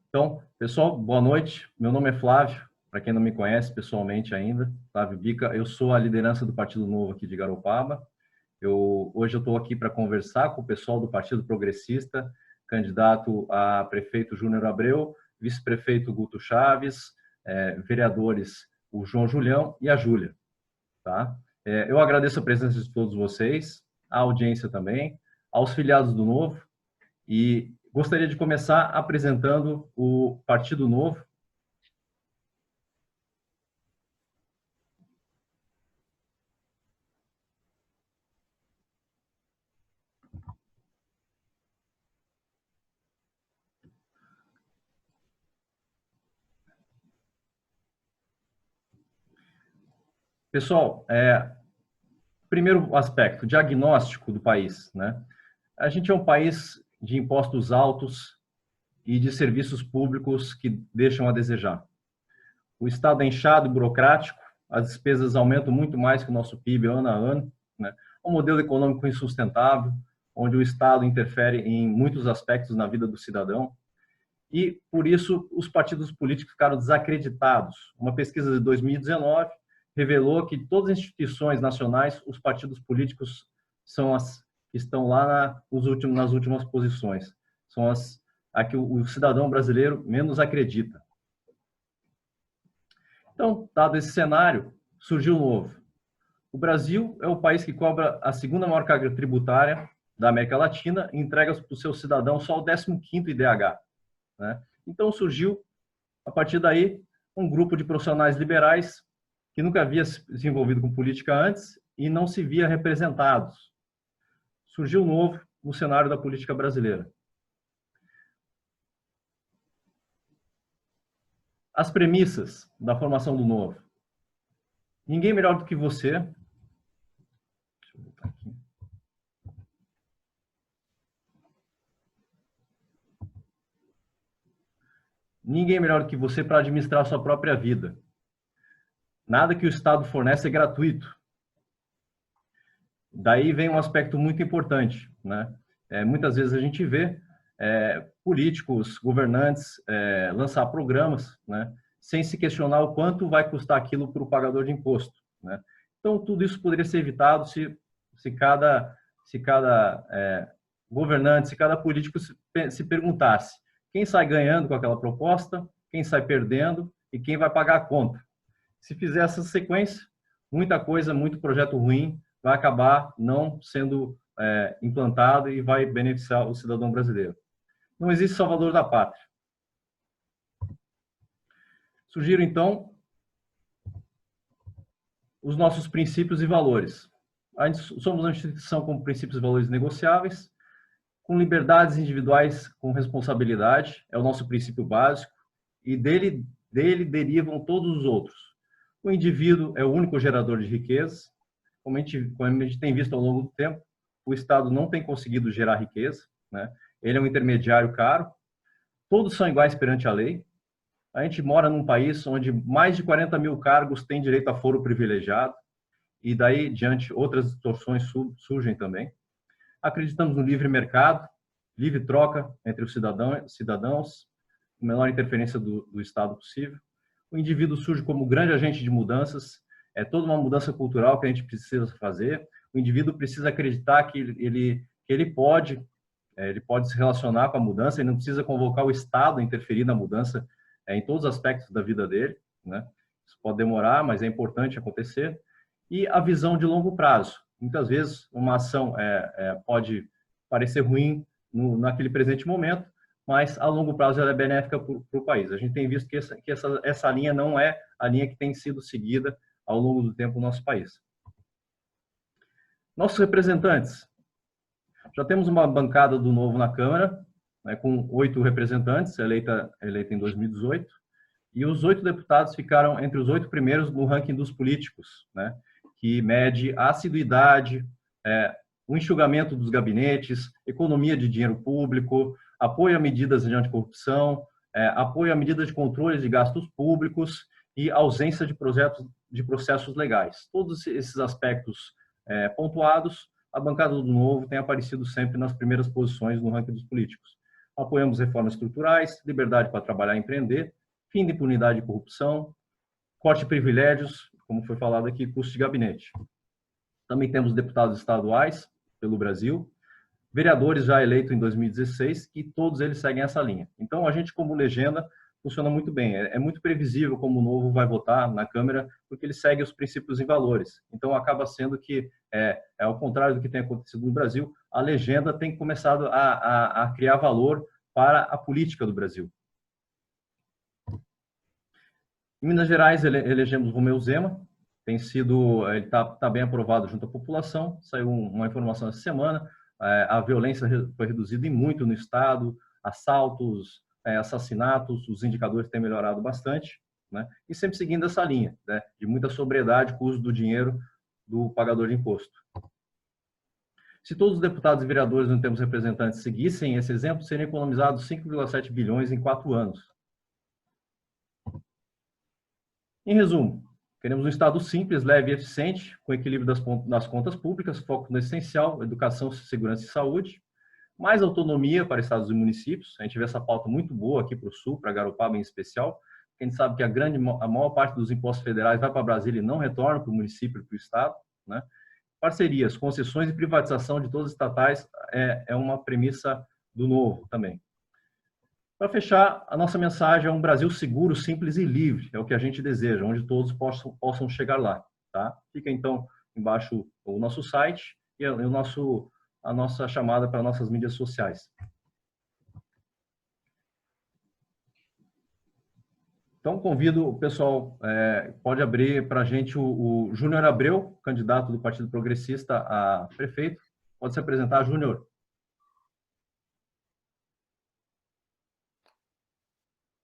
Então, pessoal, boa noite. Meu nome é Flávio, para quem não me conhece pessoalmente ainda, Flávio Bica. Eu sou a liderança do Partido Novo aqui de Garopaba. Hoje eu estou aqui para conversar com o pessoal do Partido Progressista, candidato a prefeito Júnior Abreu, vice-prefeito Guto Chaves, vereadores o João Julião e a Júlia. Tá? Eu agradeço a presença de todos vocês, a audiência também, aos filiados do Novo, e gostaria de começar apresentando o Partido Novo. Pessoal, primeiro aspecto, diagnóstico do país, né? A gente é um país de impostos altos e de serviços públicos que deixam a desejar. O Estado é inchado e burocrático, as despesas aumentam muito mais que o nosso PIB ano a ano, né? Um modelo econômico insustentável, onde o Estado interfere em muitos aspectos na vida do cidadão, e, por isso, os partidos políticos ficaram desacreditados. Uma pesquisa de 2019 revelou que todas as instituições nacionais, os partidos políticos são as que estão lá nas últimas posições. São as a que o cidadão brasileiro menos acredita. Então, dado esse cenário, surgiu o novo. O Brasil é o país que cobra a segunda maior carga tributária da América Latina e entrega para o seu cidadão só o 15º IDH. Né? Então surgiu, a partir daí, um grupo de profissionais liberais que nunca havia se envolvido com política antes e não se via representados. Surgiu novo no cenário da política brasileira. As premissas da formação do novo. Ninguém melhor do que você. Deixa eu botar aqui. Ninguém melhor do que você para administrar a sua própria vida. Nada que o Estado fornece é gratuito. Daí vem um aspecto muito importante, né? Muitas vezes a gente vê políticos, governantes lançar programas, né, sem se questionar o quanto vai custar aquilo para o pagador de imposto, né? Então tudo isso poderia ser evitado se cada governante, se cada político se perguntasse quem sai ganhando com aquela proposta, quem sai perdendo e quem vai pagar a conta. Se fizer essa sequência, muita coisa, muito projeto ruim vai acabar não sendo implantado e vai beneficiar o cidadão brasileiro. Não existe salvador da pátria. Surgiram, então, os nossos princípios e valores. Somos uma instituição com princípios e valores negociáveis, com liberdades individuais com responsabilidade, é o nosso princípio básico, e dele derivam todos os outros. O indivíduo é o único gerador de riqueza. Como a gente tem visto ao longo do tempo, o Estado não tem conseguido gerar riqueza, né? Ele é um intermediário caro, todos são iguais perante a lei. A gente mora num país onde mais de 40 mil cargos têm direito a foro privilegiado, e daí diante outras distorções surgem também. Acreditamos no livre mercado, livre troca entre os cidadãos, com menor interferência do Estado possível. O indivíduo surge como grande agente de mudanças, é toda uma mudança cultural que a gente precisa fazer. O indivíduo precisa acreditar que ele pode se relacionar com a mudança, ele não precisa convocar o Estado a interferir na mudança em todos os aspectos da vida dele, né? Isso pode demorar, mas é importante acontecer. E a visão de longo prazo. Muitas vezes uma ação pode parecer ruim naquele presente momento, mas a longo prazo ela é benéfica para o país. A gente tem visto que essa linha não é a linha que tem sido seguida ao longo do tempo no nosso país. Nossos representantes. Já temos uma bancada do Novo na Câmara, né, com 8 representantes, eleita em 2018, e os 8 deputados ficaram entre os 8 primeiros no ranking dos políticos, né, que mede a assiduidade, o enxugamento dos gabinetes, economia de dinheiro público, apoio a medidas de anticorrupção, apoio a medidas de controle de gastos públicos e ausência de processos legais. Todos esses aspectos pontuados, a bancada do Novo tem aparecido sempre nas primeiras posições no ranking dos políticos. Apoiamos reformas estruturais, liberdade para trabalhar e empreender, fim de impunidade e corrupção, corte de privilégios, como foi falado aqui, custo de gabinete. Também temos deputados estaduais pelo Brasil, vereadores já eleitos em 2016, que todos eles seguem essa linha. Então, a gente, como legenda, funciona muito bem. É muito previsível como o Novo vai votar na Câmara, porque ele segue os princípios e valores. Então, acaba sendo que, ao contrário do que tem acontecido no Brasil, a legenda tem começado a criar valor para a política do Brasil. Em Minas Gerais, elegemos Romeu Zema, ele está bem aprovado junto à população. Saiu uma informação essa semana, a violência foi reduzida em muito no estado, assaltos, assassinatos, os indicadores têm melhorado bastante, né? E sempre seguindo essa linha, né, de muita sobriedade com o uso do dinheiro do pagador de imposto. Se todos os deputados e vereadores não temos representantes seguissem esse exemplo, seriam economizados 5,7 bilhões em 4 anos. Em resumo, queremos um Estado simples, leve e eficiente, com equilíbrio das contas públicas, foco no essencial, educação, segurança e saúde, mais autonomia para estados e municípios. A gente vê essa pauta muito boa aqui para o Sul, para Garopaba em especial. A gente sabe que a maior parte dos impostos federais vai para Brasília e não retorna para o município e para o Estado, né? Parcerias, concessões e privatização de todas as estatais é uma premissa do Novo também. Para fechar, a nossa mensagem é um Brasil seguro, simples e livre. É o que a gente deseja, onde todos possam chegar lá. Tá? Fica, então, embaixo o nosso site e a nossa chamada para nossas mídias sociais. Então, convido o pessoal, pode abrir para a gente o Júnior Abreu, candidato do Partido Progressista a prefeito. Pode se apresentar, Júnior.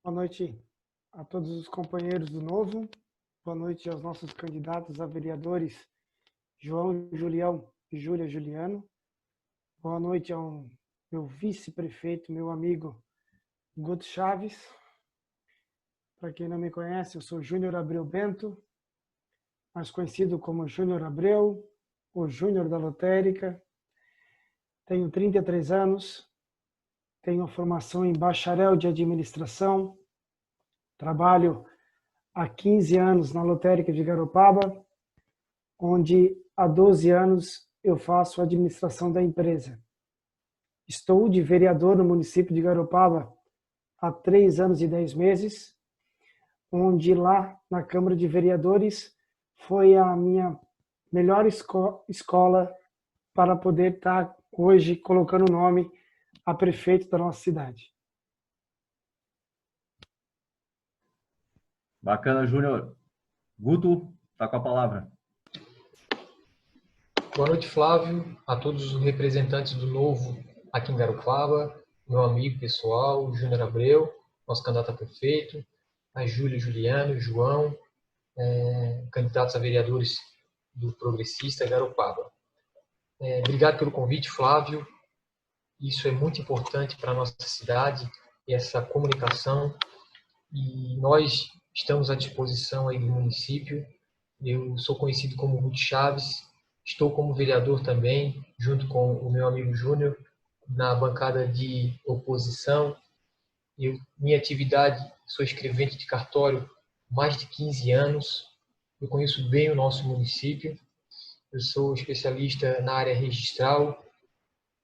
Boa noite a todos os companheiros do Novo. Boa noite aos nossos candidatos a vereadores João Julião e Júlia Juliano. Boa noite ao meu vice-prefeito, meu amigo Guto Chaves. Para quem não me conhece, eu sou Júnior Abreu Bento, mais conhecido como Júnior Abreu, o Júnior da Lotérica. Tenho 33 anos, tenho formação em bacharel de administração, trabalho há 15 anos na Lotérica de Garopaba, onde há 12 anos eu faço a administração da empresa. Estou de vereador no município de Garopaba há 3 anos e 10 meses, onde lá na Câmara de Vereadores foi a minha melhor escola para poder estar hoje colocando o nome a prefeito da nossa cidade. Bacana, Júnior. Guto, está com a palavra. Boa noite, Flávio, a todos os representantes do Novo aqui em Garopaba, meu amigo pessoal, Júnior Abreu, nosso candidato a prefeito, a Júlia Juliano, João, candidatos a vereadores do Progressista Garopaba. Obrigado pelo convite, Flávio. Isso é muito importante para a nossa cidade, essa comunicação, e nós estamos à disposição aí do município. Eu sou conhecido como Guto Chaves, estou como vereador também, junto com o meu amigo Júnior, na bancada de oposição. Minha atividade, sou escrevente de cartório há mais de 15 anos, eu conheço bem o nosso município, eu sou especialista na área registral,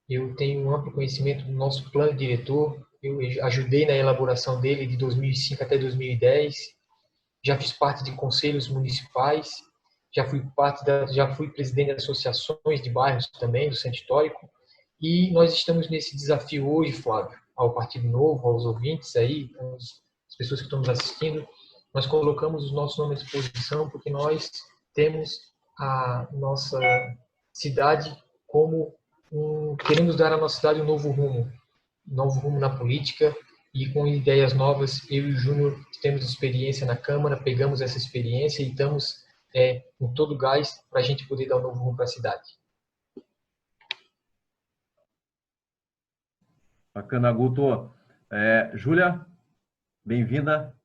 eu tenho um amplo conhecimento do nosso plano diretor, eu ajudei na elaboração dele de 2005 até 2010, já fiz parte de conselhos municipais, já fui presidente de associações de bairros também, do Centro Histórico, e nós estamos nesse desafio hoje, Flávio, ao Partido Novo, aos ouvintes aí, as pessoas que estão nos assistindo, nós colocamos os nossos nomes à disposição porque nós temos a nossa cidade como queremos dar à nossa cidade um novo rumo na política, e com ideias novas. Eu e o Júnior temos experiência na Câmara, pegamos essa experiência e estamos com todo o gás para a gente poder dar um novo rumo para a cidade. Bacana, Guto. Júlia, bem-vinda.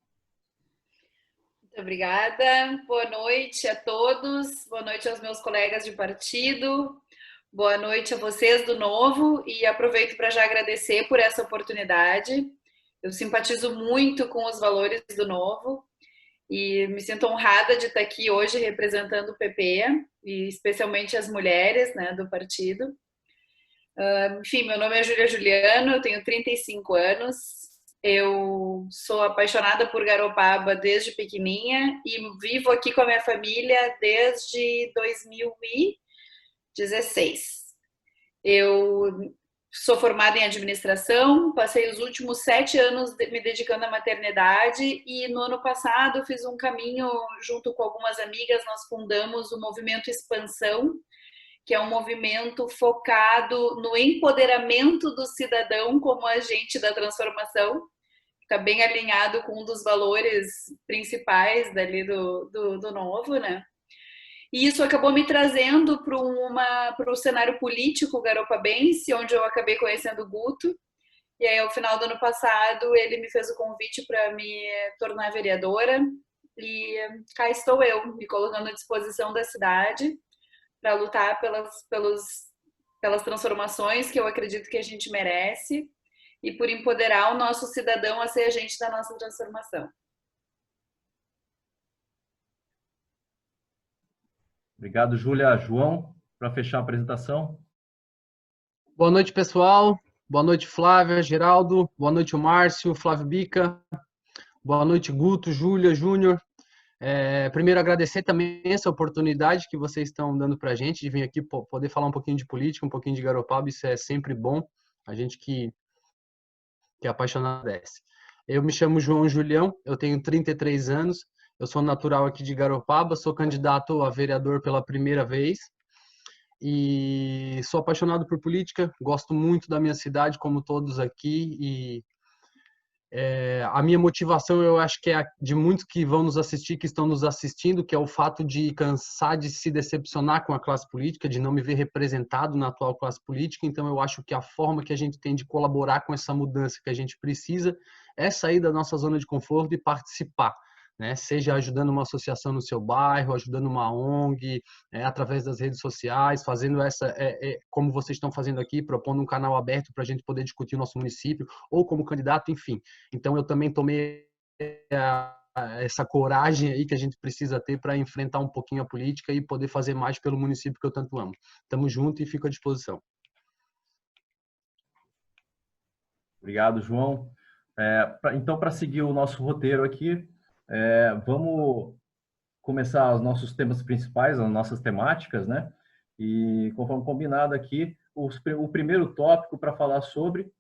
Muito obrigada. Boa noite a todos. Boa noite aos meus colegas de partido. Boa noite a vocês do Novo e aproveito para já agradecer por essa oportunidade. Eu simpatizo muito com os valores do Novo e me sinto honrada de estar aqui hoje representando o PP e especialmente as mulheres, né, do partido. Enfim, meu nome é Júlia Juliano, eu tenho 35 anos, eu sou apaixonada por Garopaba desde pequenininha e vivo aqui com a minha família desde 2016. Eu sou formada em administração, passei os últimos 7 anos me dedicando à maternidade e no ano passado fiz um caminho junto com algumas amigas, nós fundamos o Movimento Expansão, que é um movimento focado no empoderamento do cidadão como agente da transformação. Está bem alinhado com um dos valores principais dali do Novo, né? E isso acabou me trazendo para o cenário político garopabense, onde eu acabei conhecendo o Guto. E aí, ao final do ano passado, ele me fez o convite para me tornar vereadora. E cá estou eu, me colocando à disposição da cidade para lutar pelas transformações que eu acredito que a gente merece e por empoderar o nosso cidadão a ser agente da nossa transformação. Obrigado, Júlia. João, para fechar a apresentação. Boa noite, pessoal. Boa noite, Flávia, Geraldo. Boa noite, o Márcio, Flávio Bica. Boa noite, Guto, Júlia, Júnior. Primeiro, agradecer também essa oportunidade que vocês estão dando para a gente de vir aqui poder falar um pouquinho de política, um pouquinho de Garopaba. Isso é sempre bom. A gente que é apaixonado desse. Eu me chamo João Julião, eu tenho 33 anos. Eu sou natural aqui de Garopaba, sou candidato a vereador pela primeira vez e sou apaixonado por política, gosto muito da minha cidade, como todos aqui, e a minha motivação, eu acho que é de muitos que vão nos assistir, que estão nos assistindo, que é o fato de cansar de se decepcionar com a classe política, de não me ver representado na atual classe política. Então eu acho que a forma que a gente tem de colaborar com essa mudança que a gente precisa é sair da nossa zona de conforto e participar, né? Seja ajudando uma associação no seu bairro, ajudando uma ONG, através das redes sociais, fazendo como vocês estão fazendo aqui, propondo um canal aberto para a gente poder discutir o nosso município, ou como candidato, enfim. Então eu também tomei essa coragem aí que a gente precisa ter para enfrentar um pouquinho a política e poder fazer mais pelo município que eu tanto amo. Tamo junto e fico à disposição. Obrigado, João. Então, para seguir o nosso roteiro aqui, vamos começar os nossos temas principais, as nossas temáticas, né? E conforme combinado aqui, o primeiro tópico para falar sobre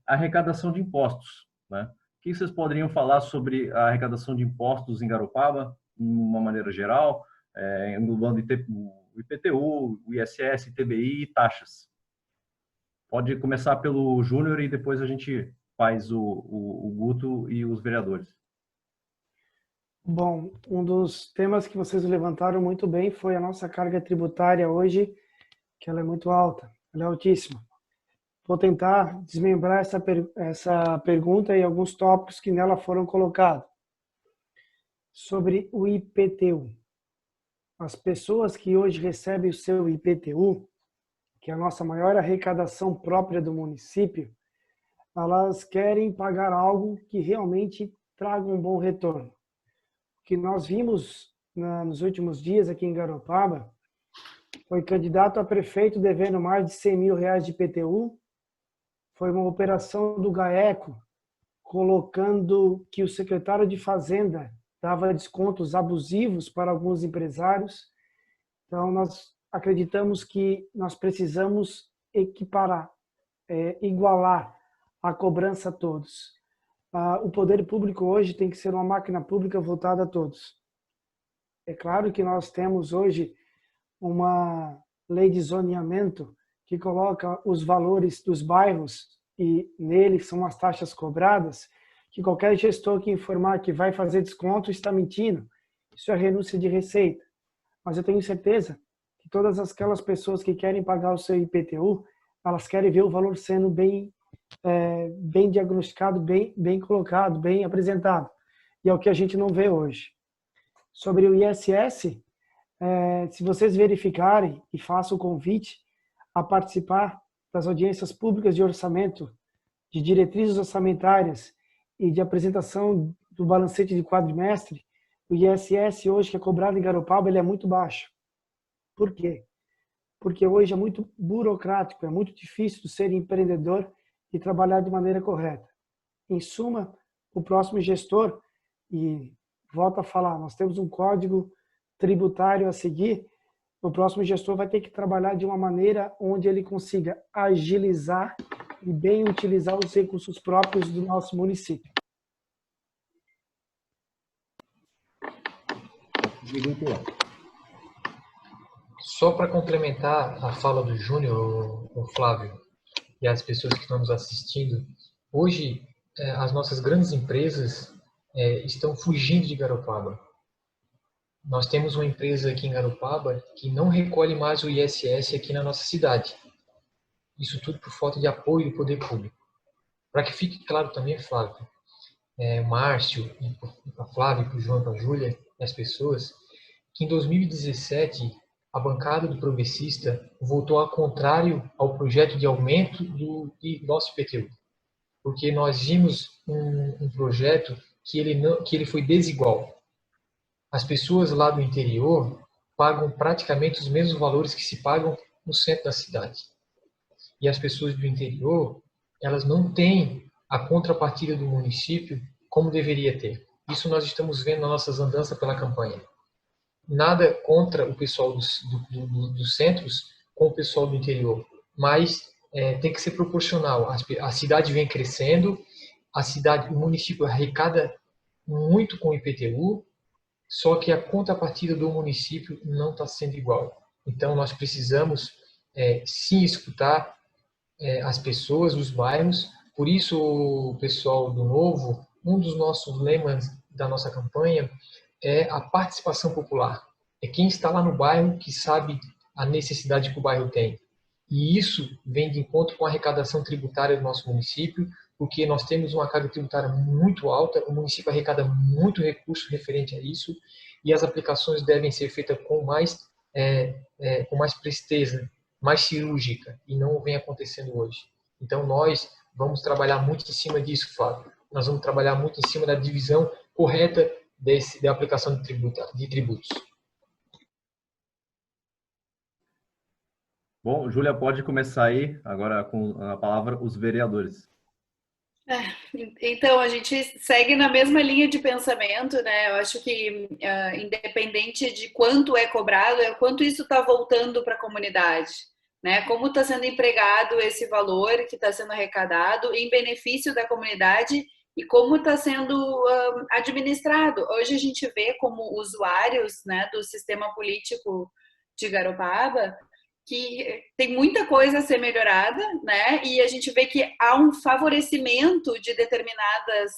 arrecadação de impostos, né? O que vocês poderiam falar sobre a arrecadação de impostos em Garopaba, de uma maneira geral, englobando o IPTU, o ISS, ITBI e taxas? Pode começar pelo Júnior e depois a gente faz o Guto e os vereadores. Bom, um dos temas que vocês levantaram muito bem foi a nossa carga tributária hoje, que ela é muito alta, ela é altíssima. Vou tentar desmembrar essa pergunta e alguns tópicos que nela foram colocados. Sobre o IPTU. As pessoas que hoje recebem o seu IPTU, que é a nossa maior arrecadação própria do município, elas querem pagar algo que realmente traga um bom retorno. O que nós vimos nos últimos dias aqui em Garopaba foi candidato a prefeito devendo mais de R$100 mil de IPTU. Foi uma operação do GAECO colocando que o secretário de Fazenda dava descontos abusivos para alguns empresários. Então, nós acreditamos que nós precisamos equiparar, igualar a cobrança a todos. O poder público hoje tem que ser uma máquina pública voltada a todos. É claro que nós temos hoje uma lei de zoneamento que coloca os valores dos bairros e nele são as taxas cobradas, que qualquer gestor que informar que vai fazer desconto está mentindo. Isso é renúncia de receita. Mas eu tenho certeza que todas aquelas pessoas que querem pagar o seu IPTU, elas querem ver o valor sendo bem diagnosticado, bem colocado, bem apresentado. E é o que a gente não vê hoje. Sobre o ISS, se vocês verificarem e façam o convite, a participar das audiências públicas de orçamento, de diretrizes orçamentárias e de apresentação do balancete de quadrimestre, o ISS hoje que é cobrado em Garopaba, ele é muito baixo. Por quê? Porque hoje é muito burocrático, é muito difícil ser empreendedor e trabalhar de maneira correta. Em suma, o próximo gestor, e volto a falar, nós temos um código tributário a seguir, o próximo gestor vai ter que trabalhar de uma maneira onde ele consiga agilizar e bem utilizar os recursos próprios do nosso município. Só para complementar a fala do Júnior, o Flávio, e as pessoas que estão nos assistindo, hoje as nossas grandes empresas estão fugindo de Garopaba. Nós temos uma empresa aqui em Garopaba que não recolhe mais o ISS aqui na nossa cidade. Isso tudo por falta de apoio do poder público. Para que fique claro também, Flávio, Márcio, e para Flávio, para o João, para a Júlia e as pessoas, que em 2017 a bancada do progressista votou ao contrário ao projeto de aumento do nosso IPTU, porque nós vimos um projeto que ele foi desigual. As pessoas lá do interior pagam praticamente os mesmos valores que se pagam no centro da cidade. E as pessoas do interior, elas não têm a contrapartida do município como deveria ter. Isso nós estamos vendo nas nossas andanças pela campanha. Nada contra o pessoal dos centros com o pessoal do interior, mas tem que ser proporcional. A cidade vem crescendo, o município arrecada muito com o IPTU, só que a contrapartida do município não está sendo igual. Então, nós precisamos sim escutar as pessoas dos bairros. Por isso, o pessoal do Novo, um dos nossos lemas da nossa campanha é a participação popular. É quem está lá no bairro que sabe a necessidade que o bairro tem. E isso vem de encontro com a arrecadação tributária do nosso município, porque nós temos uma carga tributária muito alta, o município arrecada muito recurso referente a isso, e as aplicações devem ser feitas com mais presteza, mais cirúrgica, e não vem acontecendo hoje. Então, nós vamos trabalhar muito em cima disso, Flávio. Nós vamos trabalhar muito em cima da divisão correta da aplicação de tributos. Bom, Júlia, pode começar aí, agora com a palavra os vereadores. Então, a gente segue na mesma linha de pensamento, né? Eu acho que, independente de quanto é cobrado, é quanto isso está voltando para a comunidade, né? Como está sendo empregado esse valor que está sendo arrecadado em benefício da comunidade e como está sendo administrado. Hoje a gente vê como usuários, né, do sistema político de Garopaba que tem muita coisa a ser melhorada, né? E a gente vê que há um favorecimento de determinadas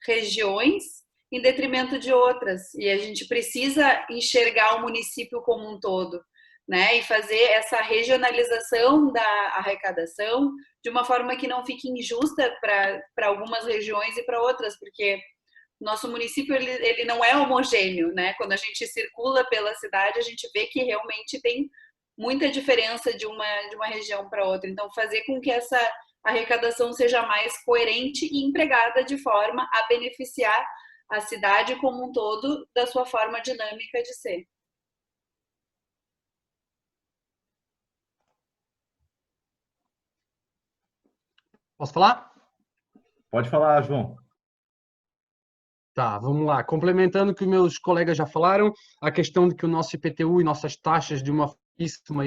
regiões em detrimento de outras. E a gente precisa enxergar o município como um todo, né? E fazer essa regionalização da arrecadação de uma forma que não fique injusta para algumas regiões e para outras, porque nosso município ele não é homogêneo, né? Quando a gente circula pela cidade, a gente vê que realmente tem muita diferença de uma região para outra. Então, fazer com que essa arrecadação seja mais coerente e empregada de forma a beneficiar a cidade como um todo da sua forma dinâmica de ser. Posso falar? Pode falar, João. Tá, vamos lá. Complementando o que meus colegas já falaram, a questão de que o nosso IPTU e nossas taxas de uma forma,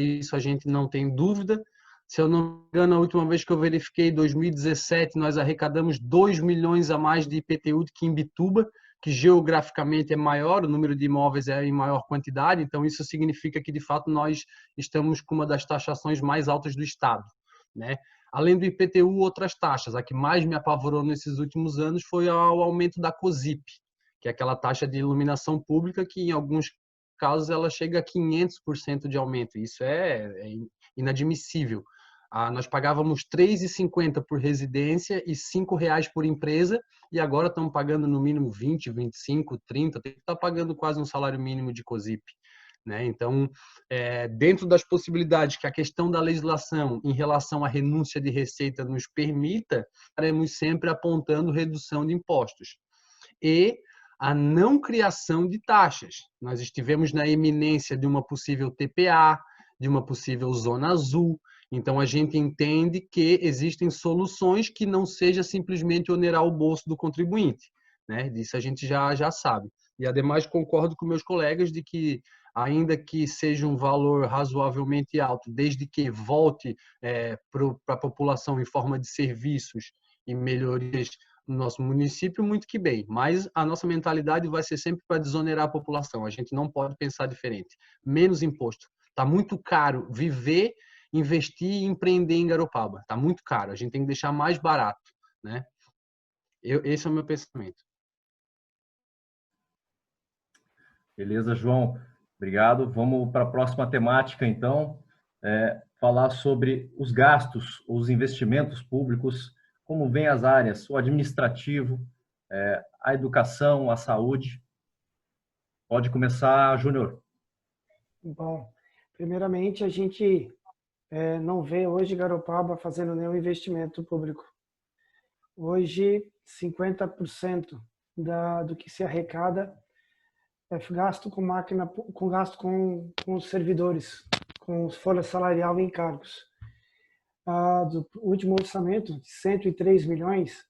isso a gente não tem dúvida. Se eu não me engano, a última vez que eu verifiquei, em 2017, nós arrecadamos 2 milhões a mais de IPTU do que em Imbituba, que geograficamente é maior, o número de imóveis é em maior quantidade, então isso significa que, de fato, nós estamos com uma das taxações mais altas do Estado, né? Além do IPTU, outras taxas. A que mais me apavorou nesses últimos anos foi o aumento da COSIP, que é aquela taxa de iluminação pública que, em alguns casos, ela chega a 500% de aumento. Isso é inadmissível. Nós pagávamos R$ 3,50 por residência e R$ 5,00 por empresa, e agora estamos pagando no mínimo 20, 25, 30, tem que estar pagando quase um salário mínimo de COSIP. né? Então, dentro das possibilidades que a questão da legislação em relação à renúncia de receita nos permita, estaremos sempre apontando redução de impostos. E a não criação de taxas. Nós estivemos na iminência de uma possível TPA, de uma possível zona azul. Então, a gente entende que existem soluções que não seja simplesmente onerar o bolso do contribuinte, né? Disso a gente já sabe. E, ademais, concordo com meus colegas de que, ainda que seja um valor razoavelmente alto, desde que volte para a população em forma de serviços e melhorias no nosso município, muito que bem. Mas a nossa mentalidade vai ser sempre para desonerar a população. A gente não pode pensar diferente. Menos imposto. Está muito caro viver, investir e empreender em Garopaba. Está muito caro. A gente tem que deixar mais barato, né? Esse é o meu pensamento. Beleza, João. Obrigado. Vamos para a próxima temática, então. Falar sobre os gastos, os investimentos públicos, como vêm as áreas, o administrativo, a educação, a saúde. Pode começar, Júnior. Bom, primeiramente, a gente não vê hoje Garopaba fazendo nenhum investimento público. Hoje, 50% do que se arrecada é gasto com máquina, gasto com os servidores, com folha salarial e encargos. Do último orçamento, de 103 milhões,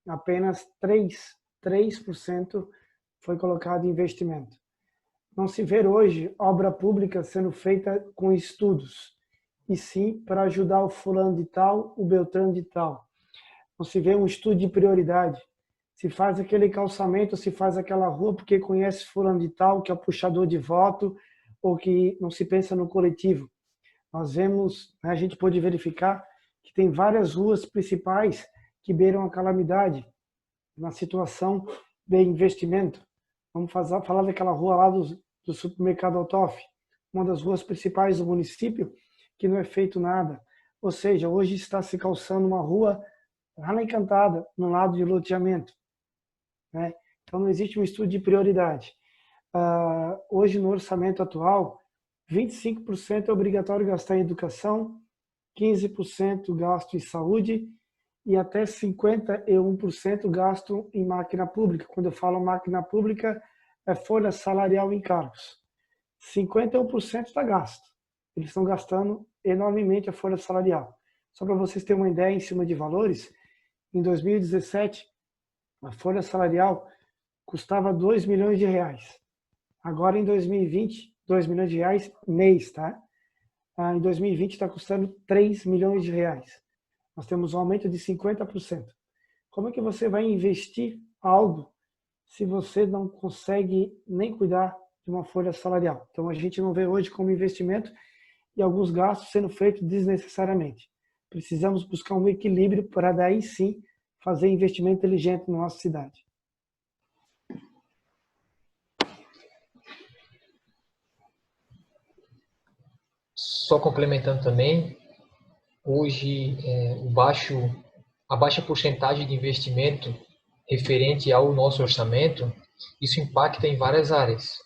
apenas 3% foi colocado em investimento. Não se vê hoje obra pública sendo feita com estudos, e sim para ajudar o fulano de tal, o beltrano de tal. Não se vê um estudo de prioridade. Se faz aquele calçamento, se faz aquela rua porque conhece fulano de tal, que é o puxador de voto, ou que não se pensa no coletivo. Nós vemos, a gente pôde verificar que tem várias ruas principais que beiram a calamidade na situação de investimento. Vamos falar daquela rua lá do supermercado Altoff, uma das ruas principais do município, que não é feito nada. Ou seja, hoje está se calçando uma rua lá na Encantada, no lado de loteamento, né? Então não existe um estudo de prioridade. Hoje, no orçamento atual, 25% é obrigatório gastar em educação, 15% gasto em saúde e até 51% gasto em máquina pública. Quando eu falo máquina pública, é folha salarial e encargos. 51% está gasto. Eles estão gastando enormemente a folha salarial. Só para vocês terem uma ideia em cima de valores, em 2017, a folha salarial custava 2 milhões de reais. Agora, em 2020, 2 milhões de reais mês, tá? Em 2020 está custando 3 milhões de reais. Nós temos um aumento de 50%. Como é que você vai investir algo se você não consegue nem cuidar de uma folha salarial? Então, a gente não vê hoje como investimento e alguns gastos sendo feitos desnecessariamente. Precisamos buscar um equilíbrio para daí sim fazer investimento inteligente na nossa cidade. Só complementando também, hoje a baixa porcentagem de investimento referente ao nosso orçamento, isso impacta em várias áreas.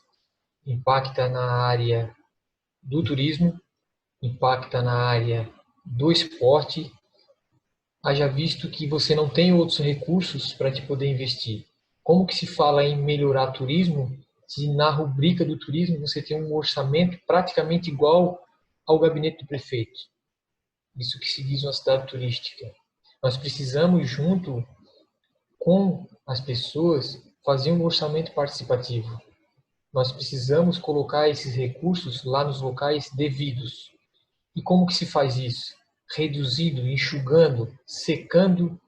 Impacta na área do turismo, impacta na área do esporte, haja visto que você não tem outros recursos para te poder investir. Como que se fala em melhorar turismo, se na rubrica do turismo você tem um orçamento praticamente igual ao gabinete do prefeito? Isso que se diz uma cidade turística. Nós precisamos, junto com as pessoas, fazer um orçamento participativo. Nós precisamos colocar esses recursos lá nos locais devidos. E como que se faz isso? Reduzindo, enxugando, secando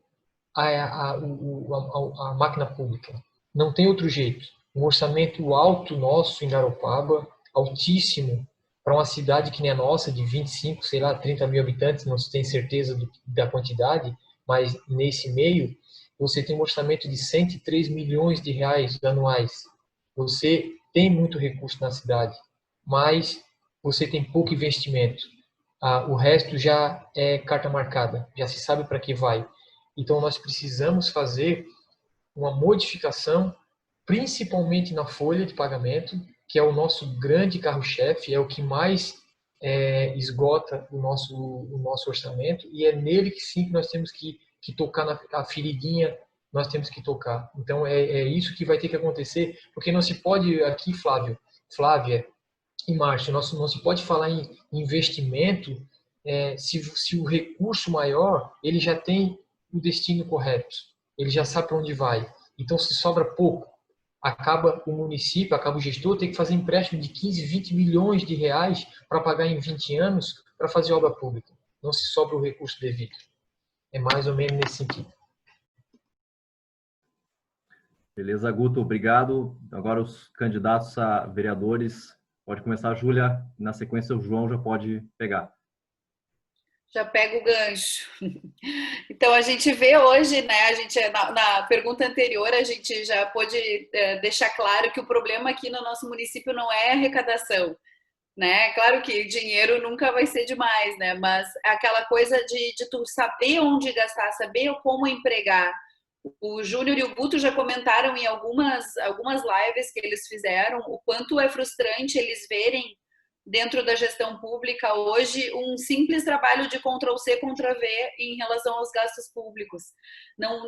a máquina pública. Não tem outro jeito. Um orçamento alto nosso em Garopaba, altíssimo, para uma cidade que nem a nossa, de 25, 30 mil habitantes, não se tem certeza da quantidade, mas nesse meio, você tem um orçamento de 103 milhões de reais anuais. Você tem muito recurso na cidade, mas você tem pouco investimento. O resto já é carta marcada, já se sabe para que vai. Então, nós precisamos fazer uma modificação, principalmente na folha de pagamento, que é o nosso grande carro-chefe, é o que mais esgota o nosso orçamento, e é nele que sim que nós temos que tocar na feridinha, nós temos que tocar. Então é isso que vai ter que acontecer, porque não se pode aqui, Flávia e Márcio, não se pode falar em investimento se o recurso maior ele já tem o destino correto, ele já sabe para onde vai. Então se sobra pouco, acaba o município, acaba o gestor, tem que fazer empréstimo de 15, 20 milhões de reais para pagar em 20 anos para fazer obra pública. Não se sobra o recurso devido. É mais ou menos nesse sentido. Beleza, Guto, obrigado. Agora os candidatos a vereadores, pode começar a Júlia, na sequência o João já pode pegar. Já pega o gancho. Então, a gente vê hoje, né, a gente, na pergunta anterior, a gente já pôde deixar claro que o problema aqui no nosso município não é arrecadação, né? Claro que dinheiro nunca vai ser demais, né? Mas aquela coisa de tu saber onde gastar, saber como empregar. O Júnior e o Guto já comentaram em algumas lives que eles fizeram o quanto é frustrante eles verem dentro da gestão pública hoje um simples trabalho de Ctrl+C, Ctrl+V em relação aos gastos públicos.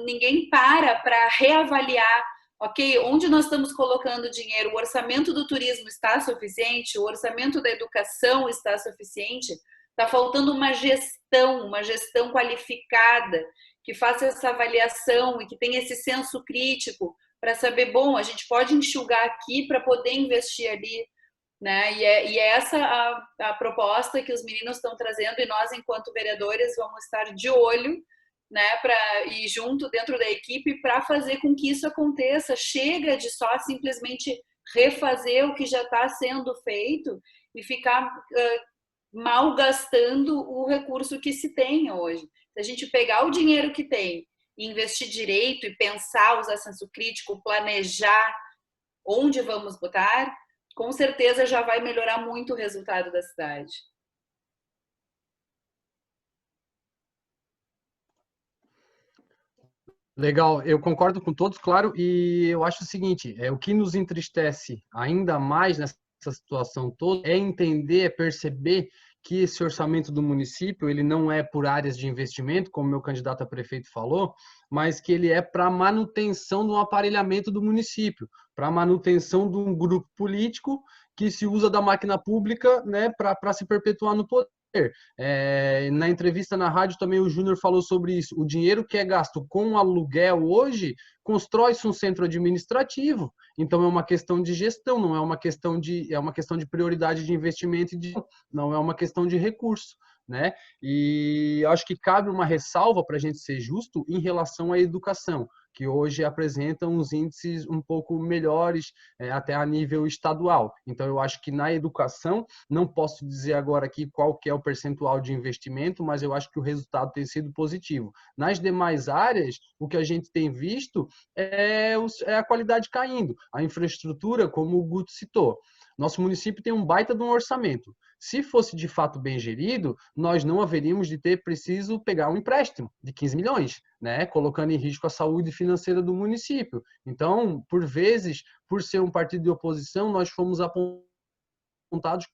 Ninguém para reavaliar, ok, onde nós estamos colocando dinheiro, o orçamento do turismo está suficiente, o orçamento da educação está suficiente, está faltando uma gestão qualificada, que faça essa avaliação e que tenha esse senso crítico para saber, bom, a gente pode enxugar aqui para poder investir ali, né? E é essa a proposta que os meninos estão trazendo, e nós, enquanto vereadores, vamos estar de olho, né, para ir junto dentro da equipe para fazer com que isso aconteça. Chega de só simplesmente refazer o que já está sendo feito e ficar malgastando o recurso que se tem hoje. Se a gente pegar o dinheiro que tem e investir direito e pensar, usar senso crítico, planejar onde vamos botar, com certeza já vai melhorar muito o resultado da cidade. Legal, eu concordo com todos, claro, e eu acho o seguinte, o que nos entristece ainda mais nessa situação toda é entender, é perceber que esse orçamento do município, ele não é por áreas de investimento, como meu candidato a prefeito falou, mas que ele é para manutenção do aparelhamento do município, para manutenção de um grupo político que se usa da máquina pública, né, para se perpetuar no poder. Na entrevista na rádio também o Júnior falou sobre isso. O dinheiro que é gasto com aluguel hoje constrói-se um centro administrativo. Então é uma questão de gestão, não é uma questão de prioridade de investimento, não é uma questão de recurso, né? E acho que cabe uma ressalva para a gente ser justo em relação à educação, que hoje apresenta uns índices um pouco melhores, até a nível estadual. Então, eu acho que na educação, não posso dizer agora aqui qual que é o percentual de investimento, mas eu acho que o resultado tem sido positivo. Nas demais áreas, o que a gente tem visto é a qualidade caindo. A infraestrutura, como o Guto citou. Nosso município tem um baita de um orçamento. Se fosse de fato bem gerido, nós não haveríamos de ter preciso pegar um empréstimo de 15 milhões, né? Colocando em risco a saúde financeira do município. Então, por vezes, por ser um partido de oposição, nós fomos apontados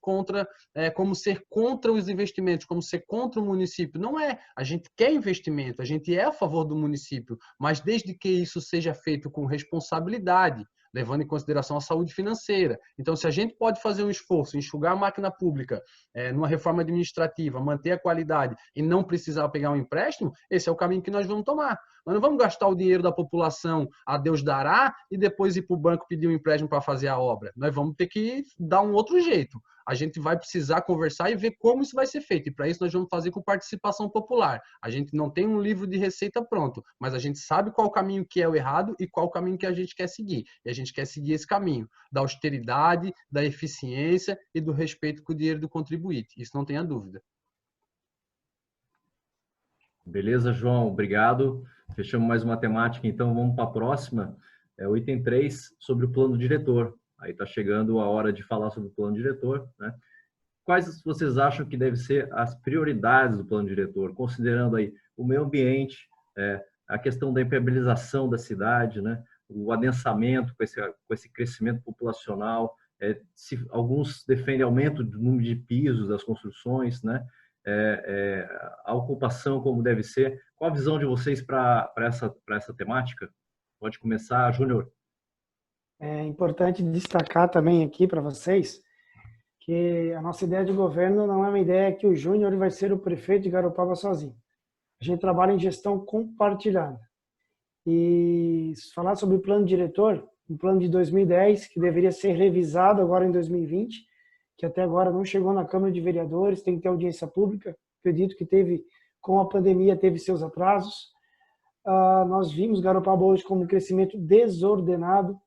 como ser contra os investimentos, como ser contra o município. Não é. A gente quer investimento, a gente é a favor do município, mas desde que isso seja feito com responsabilidade, levando em consideração a saúde financeira. Então, se a gente pode fazer um esforço, enxugar a máquina pública numa reforma administrativa, manter a qualidade e não precisar pegar um empréstimo, esse é o caminho que nós vamos tomar. Nós não vamos gastar o dinheiro da população a Deus dará e depois ir para o banco pedir um empréstimo para fazer a obra. Nós vamos ter que dar um outro jeito. A gente vai precisar conversar e ver como isso vai ser feito. E para isso nós vamos fazer com participação popular. A gente não tem um livro de receita pronto, mas a gente sabe qual o caminho que é o errado e qual o caminho que a gente quer seguir. E a gente quer seguir esse caminho da austeridade, da eficiência e do respeito com o dinheiro do contribuinte. Isso não tenha dúvida. Beleza, João, obrigado. Fechamos mais uma temática, então vamos para a próxima. O item 3, sobre o plano diretor. Aí está chegando a hora de falar sobre o plano diretor, né? Quais vocês acham que devem ser as prioridades do plano diretor, considerando aí o meio ambiente, a questão da impermeabilização da cidade, né? O adensamento com esse crescimento populacional, Se alguns defendem aumento do número de pisos das construções, né? A ocupação como deve ser. Qual a visão de vocês para essa temática? Pode começar, Júnior. É importante destacar também aqui para vocês que a nossa ideia de governo não é uma ideia que o Júnior vai ser o prefeito de Garopaba sozinho. A gente trabalha em gestão compartilhada. E falar sobre o plano diretor, um plano de 2010 que deveria ser revisado agora em 2020, que até agora não chegou na Câmara de Vereadores, tem que ter audiência pública. Acredito que com a pandemia, teve seus atrasos. Nós vimos Garopaba hoje como um crescimento desordenado,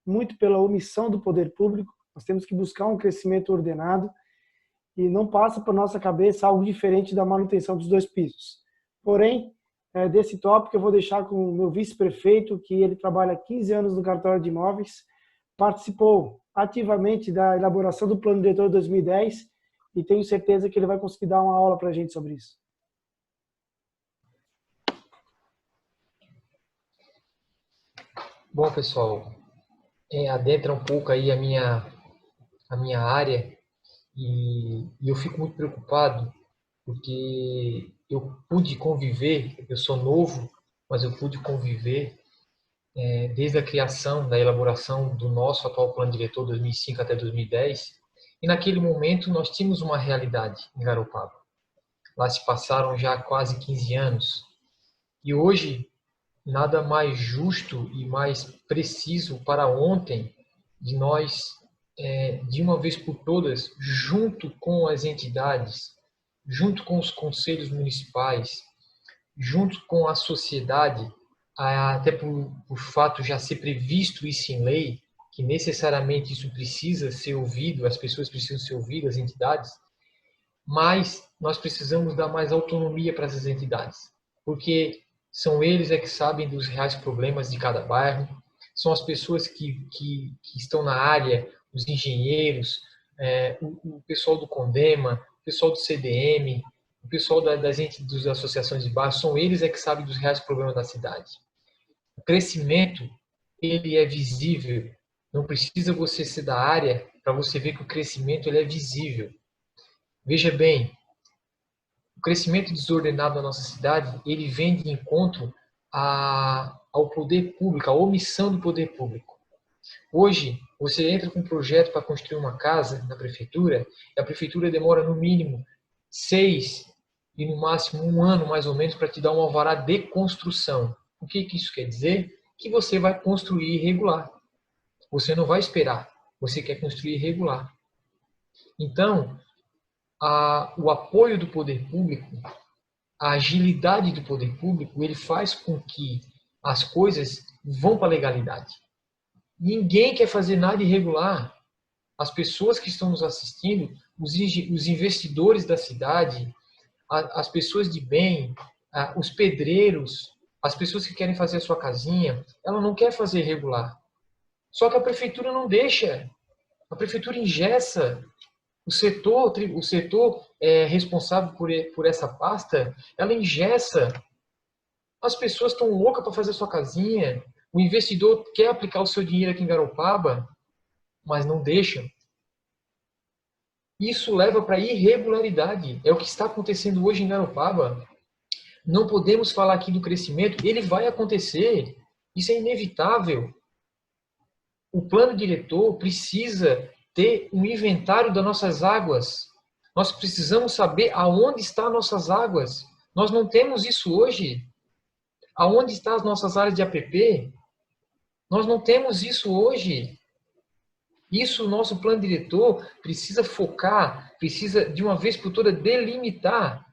muito pela omissão do poder público. Nós temos que buscar um crescimento ordenado e não passa por nossa cabeça algo diferente da manutenção dos 2 pisos. Porém, desse tópico eu vou deixar com o meu vice-prefeito, que ele trabalha há 15 anos no cartório de imóveis, participou ativamente da elaboração do Plano Diretor 2010 e tenho certeza que ele vai conseguir dar uma aula para a gente sobre isso. Bom, pessoal, adentra um pouco aí a minha área e eu fico muito preocupado porque eu pude conviver, eu sou novo, mas eu pude conviver desde a criação, da elaboração do nosso atual plano diretor 2005 até 2010, e naquele momento nós tínhamos uma realidade em Garopaba. Lá se passaram já quase 15 anos e hoje nada mais justo e mais preciso para ontem de nós, de uma vez por todas, junto com as entidades, junto com os conselhos municipais, junto com a sociedade, até por fato já ser previsto isso em lei, que necessariamente isso precisa ser ouvido, as pessoas precisam ser ouvidas, as entidades, mas nós precisamos dar mais autonomia para essas entidades, porque são eles que sabem dos reais problemas de cada bairro, são as pessoas que estão na área, os engenheiros, o pessoal do CONDEMA, o pessoal do CDM, o pessoal das associações de bairro, são eles que sabem dos reais problemas da cidade. O crescimento, ele é visível, não precisa você ser da área para você ver que o crescimento ele é visível. Veja bem, o crescimento desordenado da nossa cidade, ele vem de encontro ao poder público, à omissão do poder público. Hoje, você entra com um projeto para construir uma casa na prefeitura, e a prefeitura demora no mínimo 6 e no máximo 1 ano, mais ou menos, para te dar um alvará de construção. O que isso quer dizer? Que você vai construir irregular. Você não vai esperar, você quer construir irregular. Então, o apoio do poder público, a agilidade do poder público, ele faz com que as coisas vão para a legalidade. Ninguém quer fazer nada irregular. As pessoas que estão nos assistindo, os investidores da cidade, as pessoas de bem, os pedreiros, as pessoas que querem fazer a sua casinha, ela não quer fazer irregular. Só que a prefeitura não deixa. A prefeitura engessa. O setor responsável por essa pasta, ela engessa. As pessoas estão loucas para fazer a sua casinha. O investidor quer aplicar o seu dinheiro aqui em Garopaba, mas não deixa. Isso leva para irregularidade. É o que está acontecendo hoje em Garopaba. Não podemos falar aqui do crescimento. Ele vai acontecer. Isso é inevitável. O plano diretor precisa ter um inventário das nossas águas. Nós precisamos saber aonde estão as nossas águas. Nós não temos isso hoje. Aonde estão as nossas áreas de APP? Nós não temos isso hoje. Isso o nosso plano diretor precisa focar, precisa de uma vez por todas delimitar.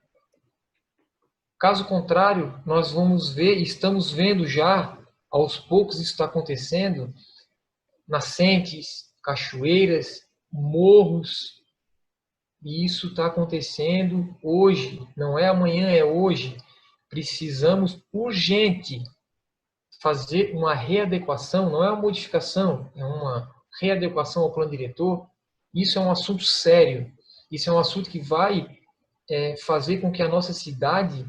Caso contrário, nós vamos ver, estamos vendo já, aos poucos isso está acontecendo, nascentes, cachoeiras, morros, e isso está acontecendo hoje, não é amanhã, é hoje. Precisamos urgente fazer uma readequação, não é uma modificação, é uma readequação ao plano diretor. Isso é um assunto sério, isso é um assunto que vai fazer com que a nossa cidade,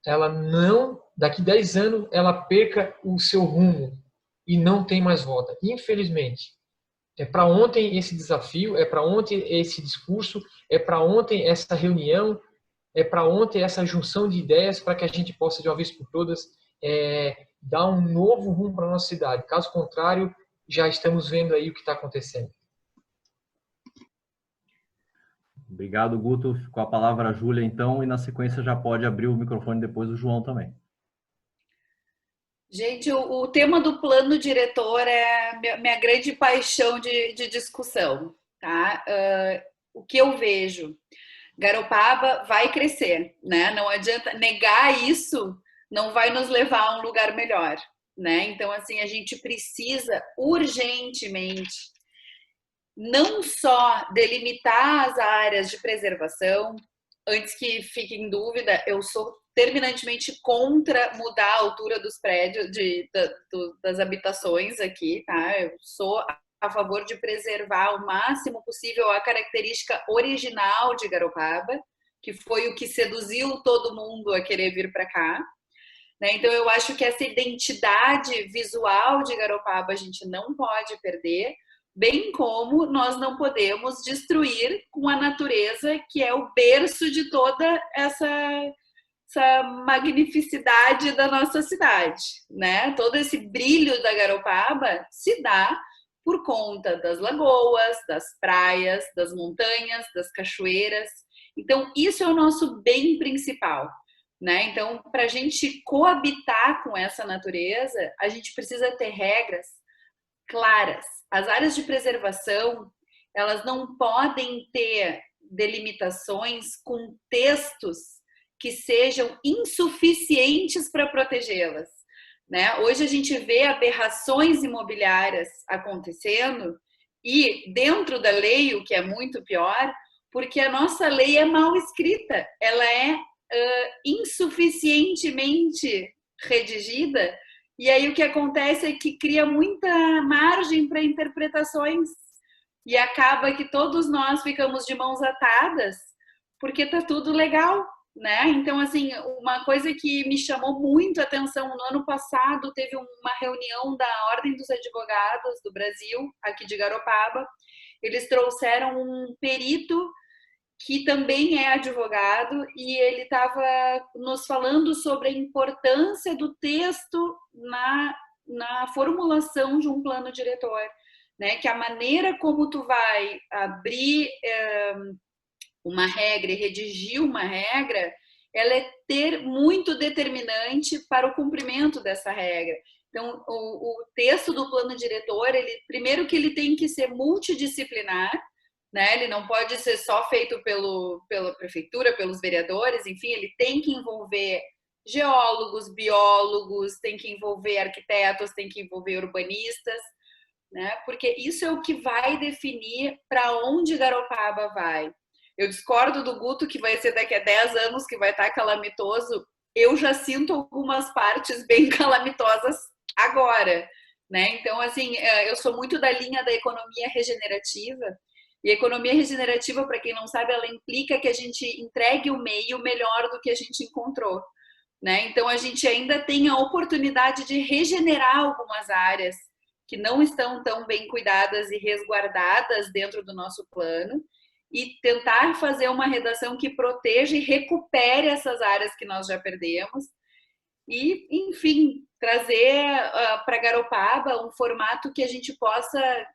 ela não, daqui 10 anos, ela perca o seu rumo e não tem mais volta, infelizmente. É para ontem esse desafio, é para ontem esse discurso, é para ontem essa reunião, é para ontem essa junção de ideias para que a gente possa, de uma vez por todas, dar um novo rumo para a nossa cidade. Caso contrário, já estamos vendo aí o que está acontecendo. Obrigado, Guto. Com a palavra a Júlia, então, e na sequência já pode abrir o microfone depois do João também. Gente, o tema do plano diretor é minha grande paixão de discussão, tá? O que eu vejo? Garopaba vai crescer, né? Não adianta negar isso, não vai nos levar a um lugar melhor, né? Então, assim, a gente precisa urgentemente não só delimitar as áreas de preservação. Antes que fique em dúvida, eu sou terminantemente contra mudar a altura dos prédios, das habitações aqui, tá? Eu sou a favor de preservar o máximo possível a característica original de Garopaba, que foi o que seduziu todo mundo a querer vir para cá. Né? Então, eu acho que essa identidade visual de Garopaba a gente não pode perder, bem como nós não podemos destruir com a natureza, que é o berço de toda essa magnificidade da nossa cidade, né? Todo esse brilho da Garopaba se dá por conta das lagoas, das praias, das montanhas, das cachoeiras. Então, isso é o nosso bem principal, né? Então, para a gente coabitar com essa natureza, a gente precisa ter regras claras. As áreas de preservação, elas não podem ter delimitações com textos que sejam insuficientes para protegê-las, né? Hoje a gente vê aberrações imobiliárias acontecendo e dentro da lei, o que é muito pior, porque a nossa lei é mal escrita, ela é insuficientemente redigida. E aí o que acontece é que cria muita margem para interpretações e acaba que todos nós ficamos de mãos atadas porque tá tudo legal, né? Então, assim, uma coisa que me chamou muito a atenção no ano passado, teve uma reunião da Ordem dos Advogados do Brasil, aqui de Garopaba. Eles trouxeram um perito que também é advogado, e ele estava nos falando sobre a importância do texto na formulação de um plano diretor, né? Que a maneira como tu vai abrir uma regra e redigir uma regra, ela é muito determinante para o cumprimento dessa regra. Então, o texto do plano diretor, primeiro que ele tem que ser multidisciplinar, né? Ele não pode ser só feito pela prefeitura, pelos vereadores, enfim, ele tem que envolver geólogos, biólogos, tem que envolver arquitetos, tem que envolver urbanistas, né? Porque isso é o que vai definir para onde Garopaba vai. Eu discordo do Guto que vai ser daqui a 10 anos que vai estar calamitoso. Eu já sinto algumas partes bem calamitosas agora, né? Então, assim, eu sou muito da linha da economia regenerativa. E a economia regenerativa, para quem não sabe, ela implica que a gente entregue o meio melhor do que a gente encontrou, né? Então, a gente ainda tem a oportunidade de regenerar algumas áreas que não estão tão bem cuidadas e resguardadas dentro do nosso plano e tentar fazer uma redação que proteja e recupere essas áreas que nós já perdemos e, enfim, trazer para Garopaba um formato que a gente possa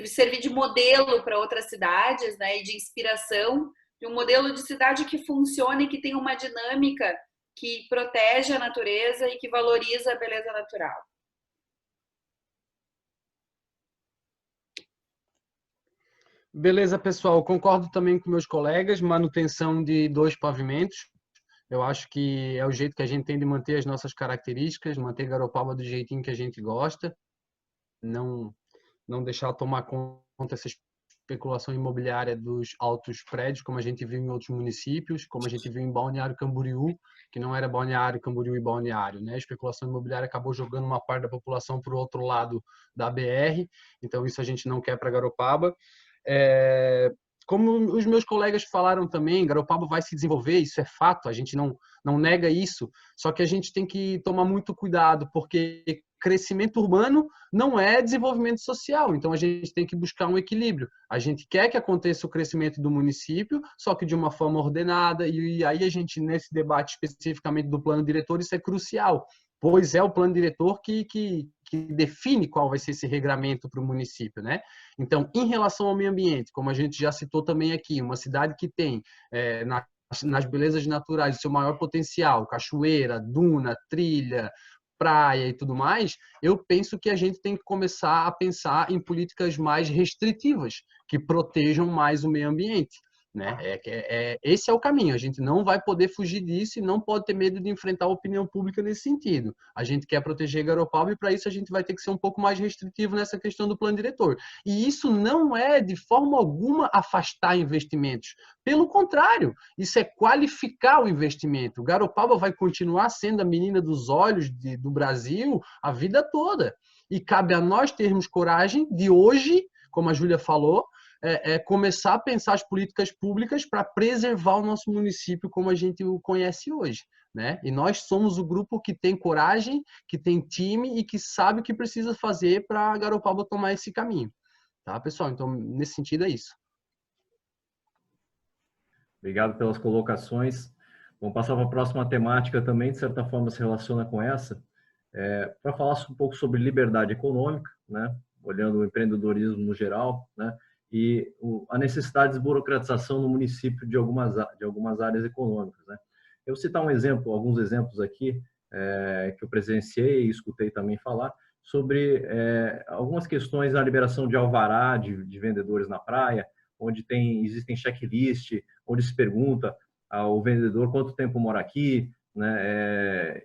servir de modelo para outras cidades, né, e de inspiração, de um modelo de cidade que funcione, que tenha uma dinâmica que protege a natureza e que valoriza a beleza natural. Beleza, pessoal. Concordo também com meus colegas. Manutenção de 2 pavimentos. Eu acho que é o jeito que a gente tem de manter as nossas características, manter Garopaba do jeitinho que a gente gosta. Não deixar tomar conta essa especulação imobiliária dos altos prédios, como a gente viu em outros municípios, como a gente viu em Balneário Camboriú, que não era Balneário Camboriú e Balneário, né? A especulação imobiliária acabou jogando uma parte da população para o outro lado da BR, então isso a gente não quer para Garopaba. Como os meus colegas falaram também, Garopaba vai se desenvolver, isso é fato, a gente não nega isso, só que a gente tem que tomar muito cuidado, porque crescimento urbano não é desenvolvimento social. Então, a gente tem que buscar um equilíbrio. A gente quer que aconteça o crescimento do município, só que de uma forma ordenada. E aí a gente, nesse debate especificamente do plano diretor, isso é crucial, pois é o plano diretor que define qual vai ser esse regramento para o município, né? Então, em relação ao meio ambiente, como a gente já citou também aqui, uma cidade que tem nas belezas naturais o seu maior potencial, cachoeira, duna, trilha, praia e tudo mais, eu penso que a gente tem que começar a pensar em políticas mais restritivas, que protejam mais o meio ambiente. Né? Esse é o caminho. A gente não vai poder fugir disso e não pode ter medo de enfrentar a opinião pública nesse sentido. A gente quer proteger Garopaba e para isso a gente vai ter que ser um pouco mais restritivo nessa questão do plano diretor. E isso não é de forma alguma afastar investimentos. Pelo contrário, isso é qualificar o investimento. Garopaba vai continuar sendo a menina dos olhos do Brasil a vida toda. E cabe a nós termos coragem de hoje, como a Júlia falou, começar a pensar as políticas públicas para preservar o nosso município como a gente o conhece hoje, né? E nós somos o grupo que tem coragem, que tem time e que sabe o que precisa fazer para Garopaba tomar esse caminho, tá, pessoal? Então, nesse sentido, é isso. Obrigado pelas colocações. Vamos passar para a próxima temática também, de certa forma se relaciona com essa, para falar um pouco sobre liberdade econômica, né? Olhando o empreendedorismo no geral, né? E a necessidade de desburocratização no município de algumas áreas econômicas, né? Eu vou citar alguns exemplos aqui que eu presenciei e escutei também falar sobre algumas questões da liberação de alvará de vendedores na praia, onde existem checklist, onde se pergunta ao vendedor quanto tempo mora aqui, né?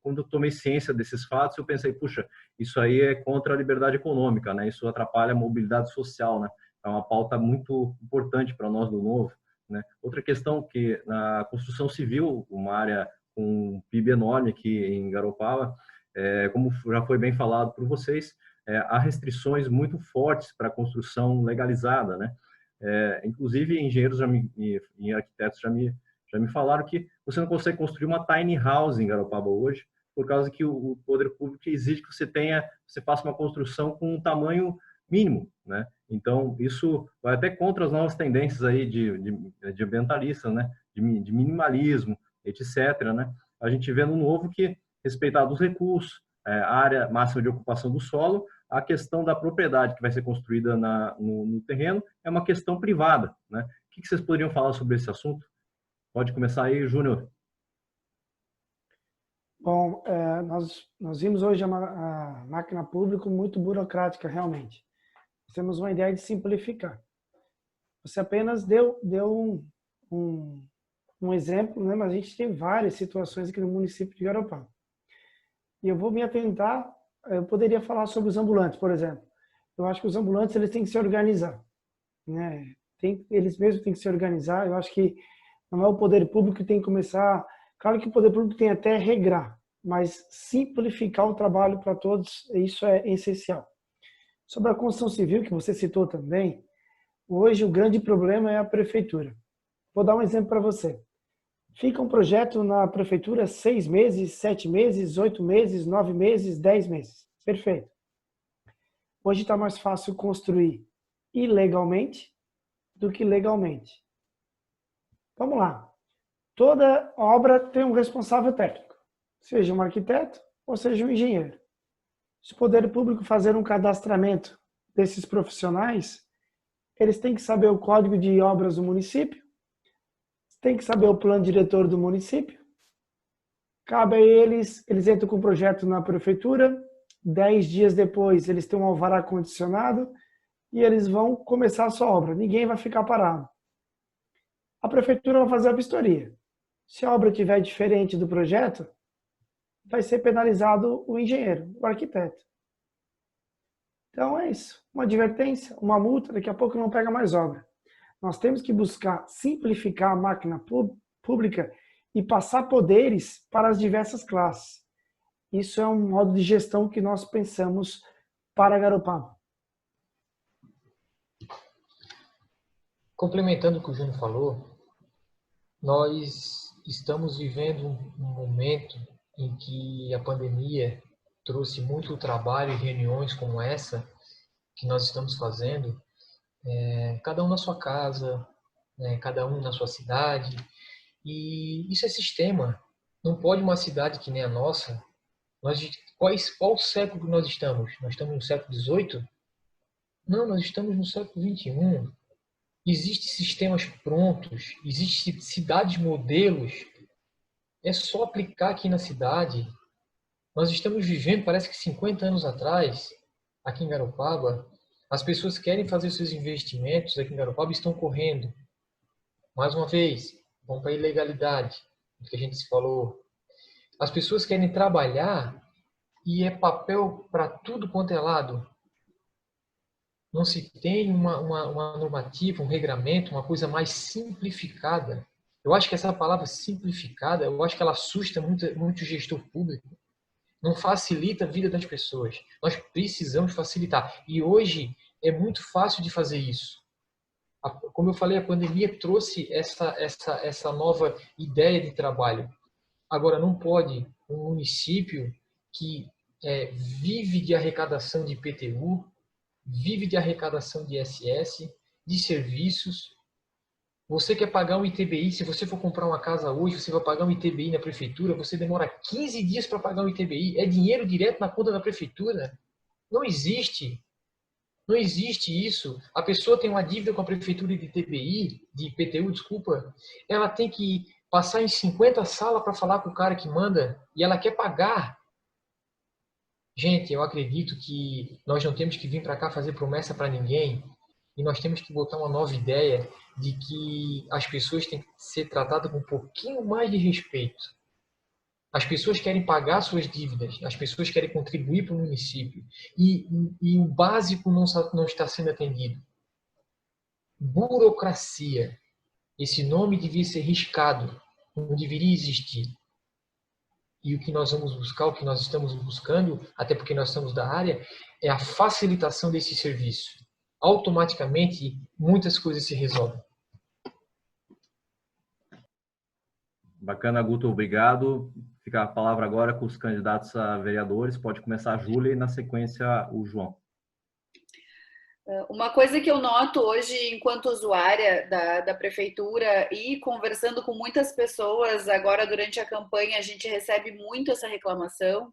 Quando eu tomei ciência desses fatos, eu pensei, puxa, isso aí é contra a liberdade econômica, né? Isso atrapalha a mobilidade social, né? É uma pauta muito importante para nós do Novo, né? Outra questão que na construção civil, uma área com um PIB enorme aqui em Garopaba, como já foi bem falado por vocês, há restrições muito fortes para a construção legalizada, né? Inclusive, engenheiros e arquitetos já me falaram que você não consegue construir uma tiny house em Garopaba hoje, por causa que o poder público exige que você faça uma construção com um tamanho mínimo, né? Então, isso vai até contra as novas tendências aí de ambientalistas, né? De minimalismo, etc., né? A gente vê no Novo que, respeitado os recursos, a área máxima de ocupação do solo, a questão da propriedade que vai ser construída no terreno é uma questão privada, né? O que vocês poderiam falar sobre esse assunto? Pode começar aí, Júnior. Bom, nós vimos hoje a máquina pública muito burocrática, realmente. Nós temos uma ideia de simplificar. Você apenas deu um exemplo, né? Mas a gente tem várias situações aqui no município de Garopaba. E eu vou me atentar, eu poderia falar sobre os ambulantes, por exemplo. Eu acho que os ambulantes eles têm que se organizar, né? Eles mesmos têm que se organizar. Eu acho que não é o poder público que tem que começar. Claro que o poder público tem até regrar, mas simplificar o trabalho para todos, isso é essencial. Sobre a construção civil, que você citou também, hoje o grande problema é a prefeitura. Vou dar um exemplo para você. Fica um projeto na prefeitura 6 meses, 7 meses, 8 meses, 9 meses, 10 meses. Perfeito. Hoje está mais fácil construir ilegalmente do que legalmente. Vamos lá. Toda obra tem um responsável técnico, seja um arquiteto ou seja um engenheiro. Se o poder público fazer um cadastramento desses profissionais, eles têm que saber o código de obras do município, têm que saber o plano diretor do município. Cabe a eles entram com o projeto na prefeitura, 10 dias depois eles têm um alvará condicionado e eles vão começar a sua obra. Ninguém vai ficar parado. A prefeitura vai fazer a vistoria. Se a obra estiver diferente do projeto, vai ser penalizado o engenheiro, o arquiteto. Então é isso. Uma advertência, uma multa, daqui a pouco não pega mais obra. Nós temos que buscar simplificar a máquina pública e passar poderes para as diversas classes. Isso é um modo de gestão que nós pensamos para Garopaba. Complementando o que o Júnior falou, nós estamos vivendo um momento em que a pandemia trouxe muito trabalho e reuniões como essa que nós estamos fazendo, cada um na sua casa, né, cada um na sua cidade. E isso é sistema. Não pode uma cidade que nem a nossa. Qual século que nós estamos? Nós estamos no século XVIII? Não, nós estamos no século XXI. Existem sistemas prontos, existem cidades modelos. É só aplicar aqui na cidade. Nós estamos vivendo, parece que 50 anos atrás, aqui em Garopaba, as pessoas querem fazer seus investimentos aqui em Garopaba e estão correndo. Mais uma vez, vão para a ilegalidade, o que a gente se falou. As pessoas querem trabalhar e é papel para tudo quanto é lado. Não se tem uma normativa, um regramento, uma coisa mais simplificada. Eu acho que essa palavra simplificada, eu acho que ela assusta muito o gestor público. Não facilita a vida das pessoas. Nós precisamos facilitar. E hoje é muito fácil de fazer isso. Como eu falei, a pandemia trouxe essa nova ideia de trabalho. Agora, não pode um município que vive de arrecadação de IPTU, vive de arrecadação de ISS, de serviços. Você quer pagar um ITBI, se você for comprar uma casa hoje, você vai pagar um ITBI na prefeitura, você demora 15 dias para pagar um ITBI, é dinheiro direto na conta da prefeitura. Não existe. Não existe isso. A pessoa tem uma dívida com a prefeitura de ITBI, de IPTU, desculpa, ela tem que passar em 50 salas para falar com o cara que manda e ela quer pagar. Gente, eu acredito que nós não temos que vir para cá fazer promessa para ninguém e nós temos que botar uma nova ideia de que as pessoas têm que ser tratadas com um pouquinho mais de respeito. As pessoas querem pagar suas dívidas, as pessoas querem contribuir para o município e o básico não está sendo atendido. Burocracia. Esse nome devia ser riscado, não deveria existir. E o que nós vamos buscar, o que nós estamos buscando, até porque nós estamos da área, é a facilitação desse serviço. Automaticamente, muitas coisas se resolvem. Bacana, Guto, obrigado. Fica a palavra agora com os candidatos a vereadores. Pode começar a Júlia e, na sequência, o João. Uma coisa que eu noto hoje, enquanto usuária da prefeitura e conversando com muitas pessoas, agora durante a campanha a gente recebe muito essa reclamação,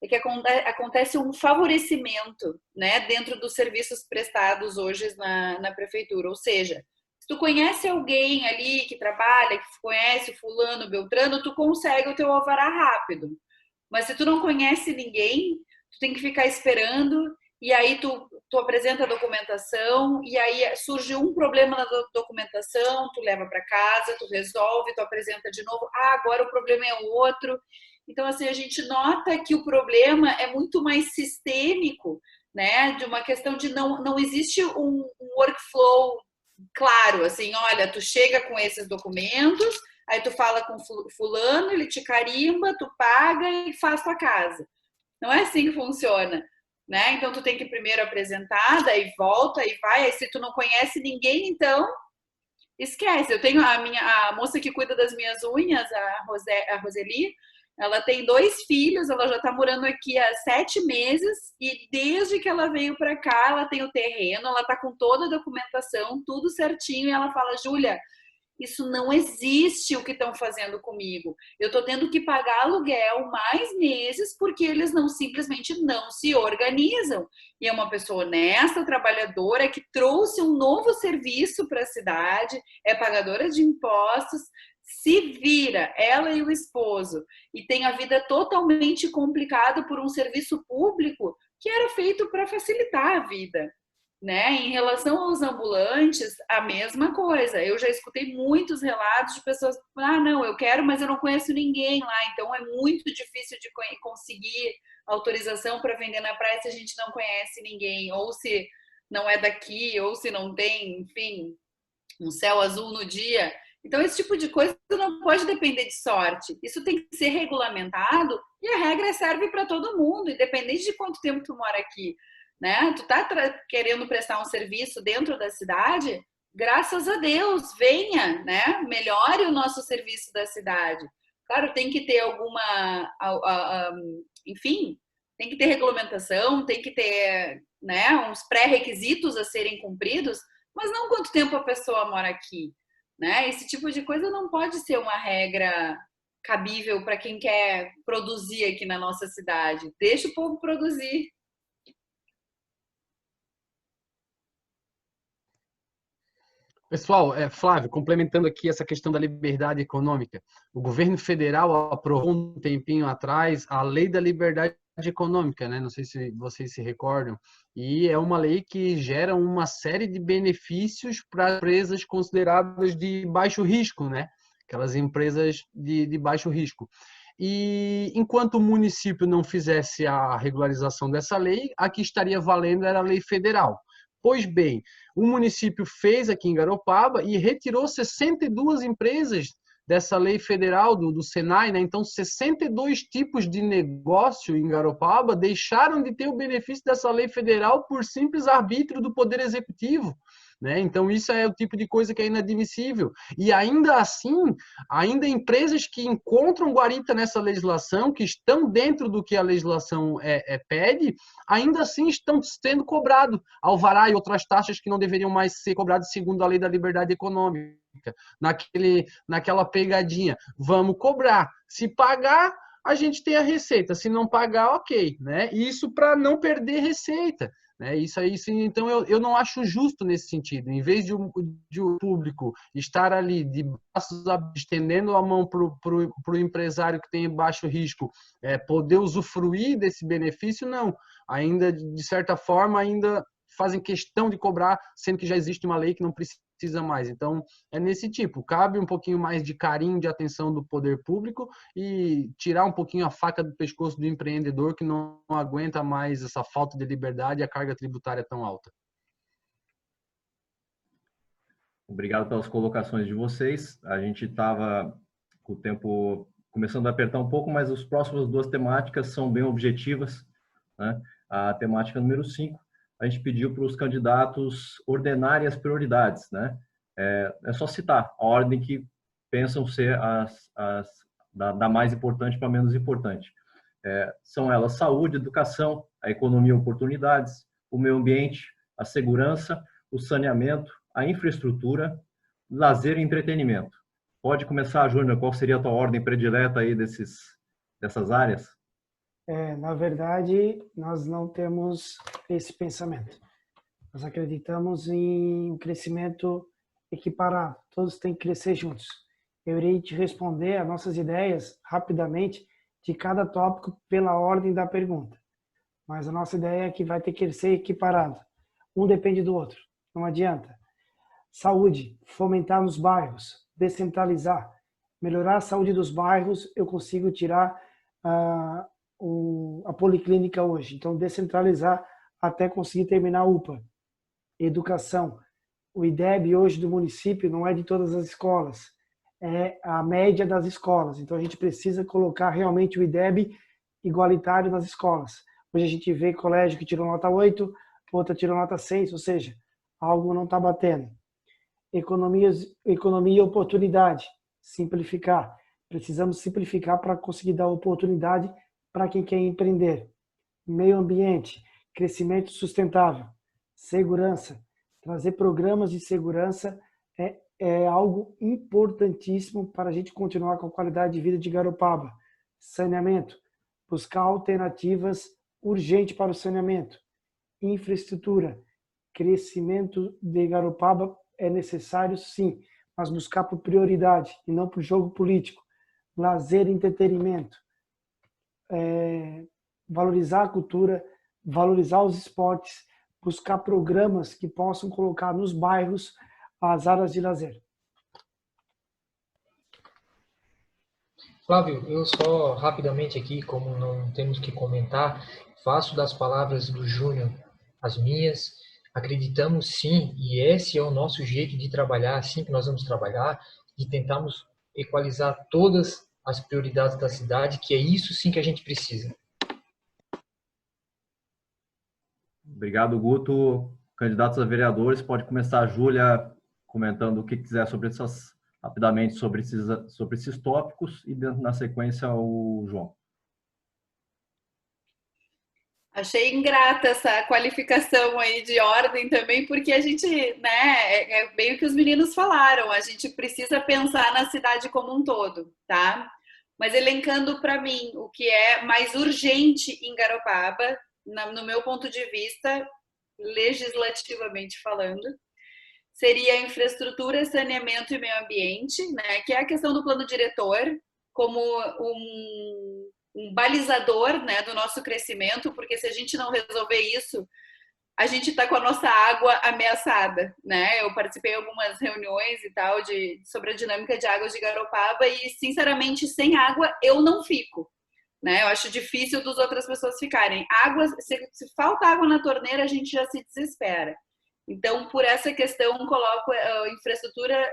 é que acontece um favorecimento, né, dentro dos serviços prestados hoje na prefeitura. Ou seja, se tu conhece alguém ali que trabalha, que conhece fulano, beltrano, tu consegue o teu alvará rápido. Mas se tu não conhece ninguém, tu tem que ficar esperando, e aí tu apresenta a documentação, e aí surge um problema na documentação, tu leva para casa, tu resolve, tu apresenta de novo, agora o problema é outro. Então, assim, a gente nota que o problema é muito mais sistêmico, né? De uma questão de não existe um workflow claro, assim, olha, tu chega com esses documentos, aí tu fala com fulano, ele te carimba, tu paga e faz tua casa. Não é assim que funciona, né? Então, tu tem que primeiro apresentar, daí volta e vai, aí se tu não conhece ninguém, então esquece. Eu tenho a moça que cuida das minhas unhas, a Roseli, ela tem 2 filhos, ela já está morando aqui há 7 meses e desde que ela veio para cá, ela tem o terreno, ela está com toda a documentação, tudo certinho, e ela fala, Júlia, isso não existe o que estão fazendo comigo. Eu estou tendo que pagar aluguel mais meses porque eles simplesmente não se organizam. E é uma pessoa honesta, trabalhadora, que trouxe um novo serviço para a cidade, é pagadora de impostos, se vira, ela e o esposo, e tem a vida totalmente complicada por um serviço público que era feito para facilitar a vida, né? Em relação aos ambulantes, a mesma coisa. Eu já escutei muitos relatos de pessoas, não, eu quero, mas eu não conheço ninguém lá, então é muito difícil de conseguir autorização para vender na praia se a gente não conhece ninguém, ou se não é daqui, ou se não tem, enfim, um céu azul no dia. Então, esse tipo de coisa não pode depender de sorte. Isso tem que ser regulamentado e a regra serve para todo mundo, independente de quanto tempo tu mora aqui, né? Tu tá querendo prestar um serviço dentro da cidade, graças a Deus, venha, né? Melhore o nosso serviço da cidade. Claro, tem que ter enfim, tem que ter regulamentação, tem que ter, né, uns pré-requisitos a serem cumpridos, mas não quanto tempo a pessoa mora aqui, né? Esse tipo de coisa não pode ser uma regra cabível para quem quer produzir aqui na nossa cidade. Deixa o povo produzir. Pessoal, Flávio, complementando aqui essa questão da liberdade econômica, o governo federal aprovou um tempinho atrás a Lei da Liberdade Econômica, né? Não sei se vocês se recordam, e é uma lei que gera uma série de benefícios para empresas consideradas de baixo risco, né? Aquelas empresas de baixo risco. E enquanto o município não fizesse a regularização dessa lei, a que estaria valendo era a lei federal. Pois bem, o município fez aqui em Garopaba e retirou 62 empresas dessa lei federal do Senai, né? Então 62 tipos de negócio em Garopaba deixaram de ter o benefício dessa lei federal por simples arbítrio do Poder Executivo, né? Então isso é o tipo de coisa que é inadmissível. E ainda assim, ainda empresas que encontram guarita nessa legislação, que estão dentro do que a legislação pede, ainda assim estão sendo cobrados alvará e outras taxas que não deveriam mais ser cobradas segundo a lei da liberdade econômica. Naquela pegadinha, vamos cobrar. Se pagar, a gente tem a receita. Se não pagar, ok, né? Isso para não perder receita. Né? Isso aí, então eu não acho justo nesse sentido. Em vez de o público estar ali de braços estendendo a mão para o empresário que tem baixo risco poder usufruir desse benefício, não. Ainda, de certa forma, ainda fazem questão de cobrar, sendo que já existe uma lei que não precisa mais. Então, é nesse tipo. Cabe um pouquinho mais de carinho, de atenção do poder público e tirar um pouquinho a faca do pescoço do empreendedor que não aguenta mais essa falta de liberdade e a carga tributária tão alta. Obrigado pelas colocações de vocês. A gente estava com o tempo começando a apertar um pouco, mas as próximas duas temáticas são bem objetivas, né? A temática número 5, a gente pediu para os candidatos ordenarem as prioridades, né? É só citar a ordem que pensam ser da mais importante para menos importante. São elas saúde, educação, a economia e oportunidades, o meio ambiente, a segurança, o saneamento, a infraestrutura, lazer e entretenimento. Pode começar, Júnior, qual seria a tua ordem predileta aí dessas áreas? Na verdade, nós não temos esse pensamento. Nós acreditamos em um crescimento equiparado. Todos têm que crescer juntos. Eu irei te responder as nossas ideias rapidamente de cada tópico pela ordem da pergunta. Mas a nossa ideia é que vai ter que crescer equiparado. Um depende do outro. Não adianta. Saúde, fomentar nos bairros, descentralizar. Melhorar a saúde dos bairros, eu consigo tirar a policlínica hoje. Então, descentralizar até conseguir terminar a UPA. Educação. O IDEB hoje do município não é de todas as escolas, é a média das escolas. Então, a gente precisa colocar realmente o IDEB igualitário nas escolas. Hoje a gente vê colégio que tirou nota 8, outra tirou nota 6, ou seja, algo não está batendo. Economia e oportunidade. Simplificar. Precisamos simplificar para conseguir dar oportunidade para quem quer empreender. Meio ambiente, crescimento sustentável, segurança. Trazer programas de segurança é algo importantíssimo para a gente continuar com a qualidade de vida de Garopaba. Saneamento, buscar alternativas urgentes para o saneamento. Infraestrutura, crescimento de Garopaba é necessário sim, mas buscar por prioridade e não por jogo político. Lazer e entretenimento, valorizar a cultura, valorizar os esportes, buscar programas que possam colocar nos bairros as áreas de lazer. Flávio, eu só rapidamente aqui, como não temos que comentar, faço das palavras do Júnior as minhas. Acreditamos sim, e esse é o nosso jeito de trabalhar, assim que nós vamos trabalhar, de tentarmos equalizar todas as prioridades da cidade, que é isso sim que a gente precisa. Obrigado, Guto. Candidatos a vereadores, pode começar a Júlia comentando o que quiser sobre rapidamente sobre esses tópicos e, na sequência, o João. Achei ingrata essa qualificação aí de ordem também, porque a gente, né, é bem o que os meninos falaram, a gente precisa pensar na cidade como um todo, tá? Mas elencando para mim o que é mais urgente em Garopaba, no meu ponto de vista, legislativamente falando, seria infraestrutura, saneamento e meio ambiente, né? Que é a questão do plano diretor como um balizador, né, do nosso crescimento, porque se a gente não resolver isso, a gente está com a nossa água ameaçada, né? Eu participei de algumas reuniões e tal sobre a dinâmica de águas de Garopaba e, sinceramente, sem água eu não fico, né? Eu acho difícil das outras pessoas ficarem. Água, se falta água na torneira, a gente já se desespera. Então, por essa questão, coloco infraestrutura,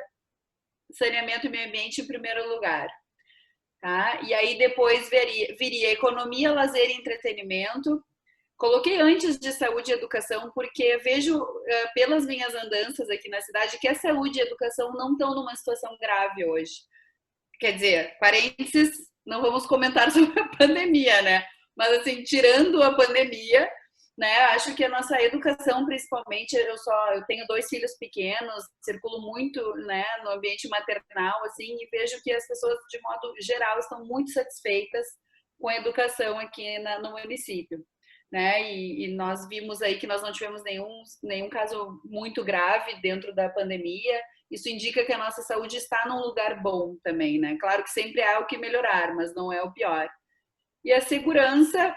saneamento e meio ambiente em primeiro lugar. Tá? E aí depois viria economia, lazer e entretenimento. Coloquei antes de saúde e educação, porque vejo pelas minhas andanças aqui na cidade que a saúde e a educação não estão numa situação grave hoje. Quer dizer, parênteses, não vamos comentar sobre a pandemia, né? Mas assim, tirando a pandemia, né? Acho que a nossa educação, principalmente, eu tenho 2 filhos pequenos, circulo muito, né, no ambiente maternal, assim, e vejo que as pessoas, de modo geral, estão muito satisfeitas com a educação aqui no município, né? E nós vimos aí que nós não tivemos nenhum caso muito grave dentro da pandemia. Isso indica que a nossa saúde está num lugar bom também, né? Claro que sempre há o que melhorar, mas não é o pior. E a segurança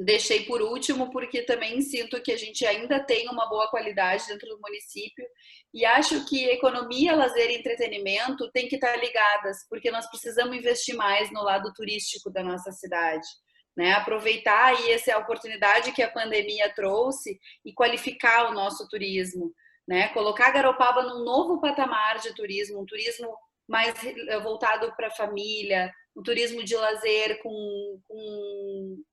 deixei por último, porque também sinto que a gente ainda tem uma boa qualidade dentro do município e acho que economia, lazer e entretenimento têm que estar ligadas, porque nós precisamos investir mais no lado turístico da nossa cidade, né? Aproveitar aí essa oportunidade que a pandemia trouxe e qualificar o nosso turismo, né? Colocar Garopaba num novo patamar de turismo, um turismo mais voltado para a família, um turismo de lazer com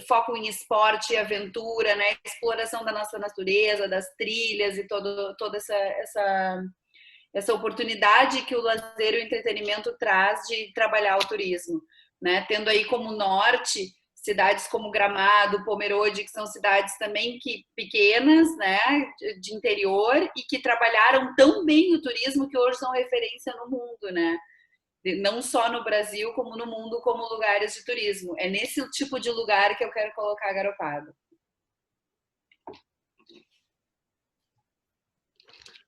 foco em esporte e aventura, né? Exploração da nossa natureza, das trilhas e toda essa oportunidade que o lazer e o entretenimento traz de trabalhar o turismo, né? Tendo aí como norte cidades como Gramado, Pomerode, que são cidades também pequenas, né, de interior e que trabalharam tão bem o turismo que hoje são referência no mundo, né? Não só no Brasil, como no mundo, como lugares de turismo. É nesse tipo de lugar que eu quero colocar Garopaba.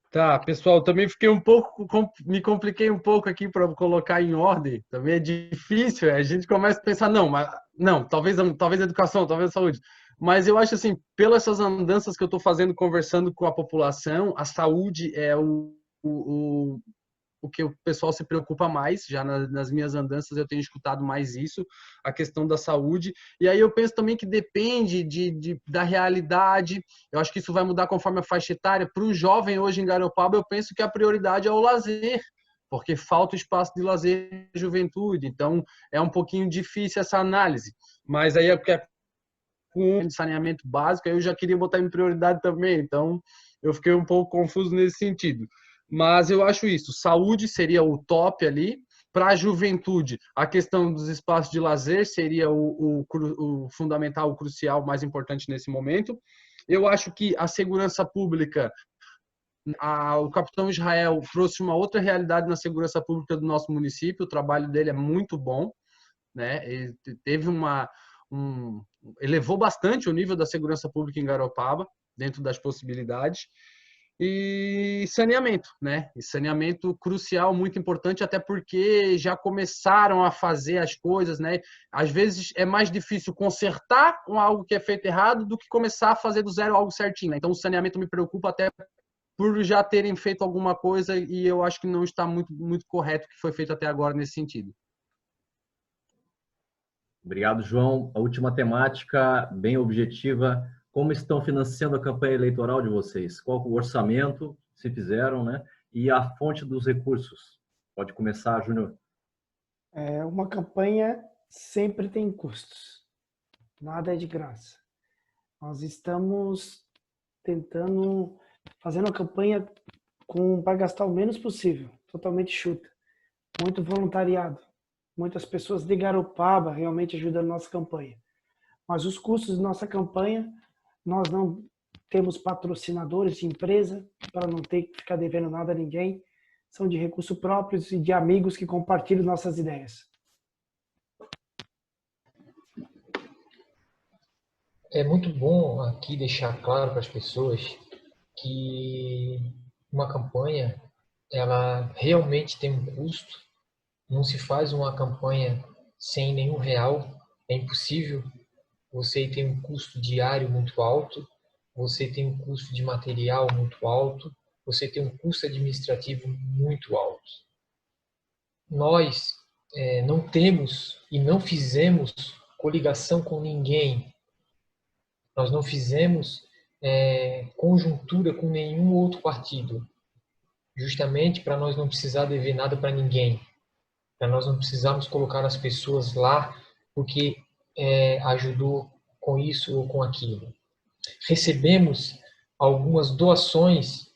Tá, pessoal, também fiquei me compliquei um pouco aqui para colocar em ordem. Também é difícil, a gente começa a pensar, talvez educação, talvez saúde. Mas eu acho assim, pelas essas andanças que eu estou fazendo, conversando com a população, a saúde é o que o pessoal se preocupa mais. Já nas minhas andanças eu tenho escutado mais isso, a questão da saúde. E aí eu penso também que depende da realidade. Eu acho que isso vai mudar conforme a faixa etária. Para o jovem hoje em Garopaba, eu penso que a prioridade é o lazer, porque falta espaço de lazer e juventude. Então é um pouquinho difícil essa análise. Mas aí é porque com saneamento básico, eu já queria botar em prioridade também. Então eu fiquei um pouco confuso nesse sentido. Mas eu acho isso, saúde seria o top ali. Para a juventude, a questão dos espaços de lazer seria o fundamental, o crucial, mais importante nesse momento. Eu acho que a segurança pública, o capitão Israel trouxe uma outra realidade na segurança pública do nosso município, o trabalho dele é muito bom, né? Ele teve elevou bastante o nível da segurança pública em Garopaba, dentro das possibilidades. E saneamento, né? E saneamento crucial, muito importante, até porque já começaram a fazer as coisas, né? Às vezes é mais difícil consertar algo que é feito errado do que começar a fazer do zero algo certinho, né? Então o saneamento me preocupa até por já terem feito alguma coisa e eu acho que não está muito correto o que foi feito até agora nesse sentido. Obrigado, João. A última temática, bem objetiva. Como estão financiando a campanha eleitoral de vocês? Qual o orçamento, se fizeram, né? E a fonte dos recursos? Pode começar, Júnior. Uma campanha sempre tem custos. Nada é de graça. Nós estamos tentando fazer uma campanha para gastar o menos possível. totalmente chuta. Muito voluntariado. Muitas pessoas de Garopaba realmente ajudam a nossa campanha. Mas os custos da nossa campanha, nós não temos patrocinadores de empresa, para não ter que ficar devendo nada a ninguém. São de recursos próprios e de amigos que compartilham nossas ideias. É muito bom aqui deixar claro para as pessoas que uma campanha, ela realmente tem um custo. Não se faz uma campanha sem nenhum real, é impossível. Você tem um custo diário muito alto, você tem um custo de material muito alto, você tem um custo administrativo muito alto. Nós não temos e não fizemos coligação com ninguém. Nós não fizemos conjuntura com nenhum outro partido, justamente para nós não precisar dever nada para ninguém, para nós não precisarmos colocar as pessoas lá porque ajudou com isso ou com aquilo. Recebemos algumas doações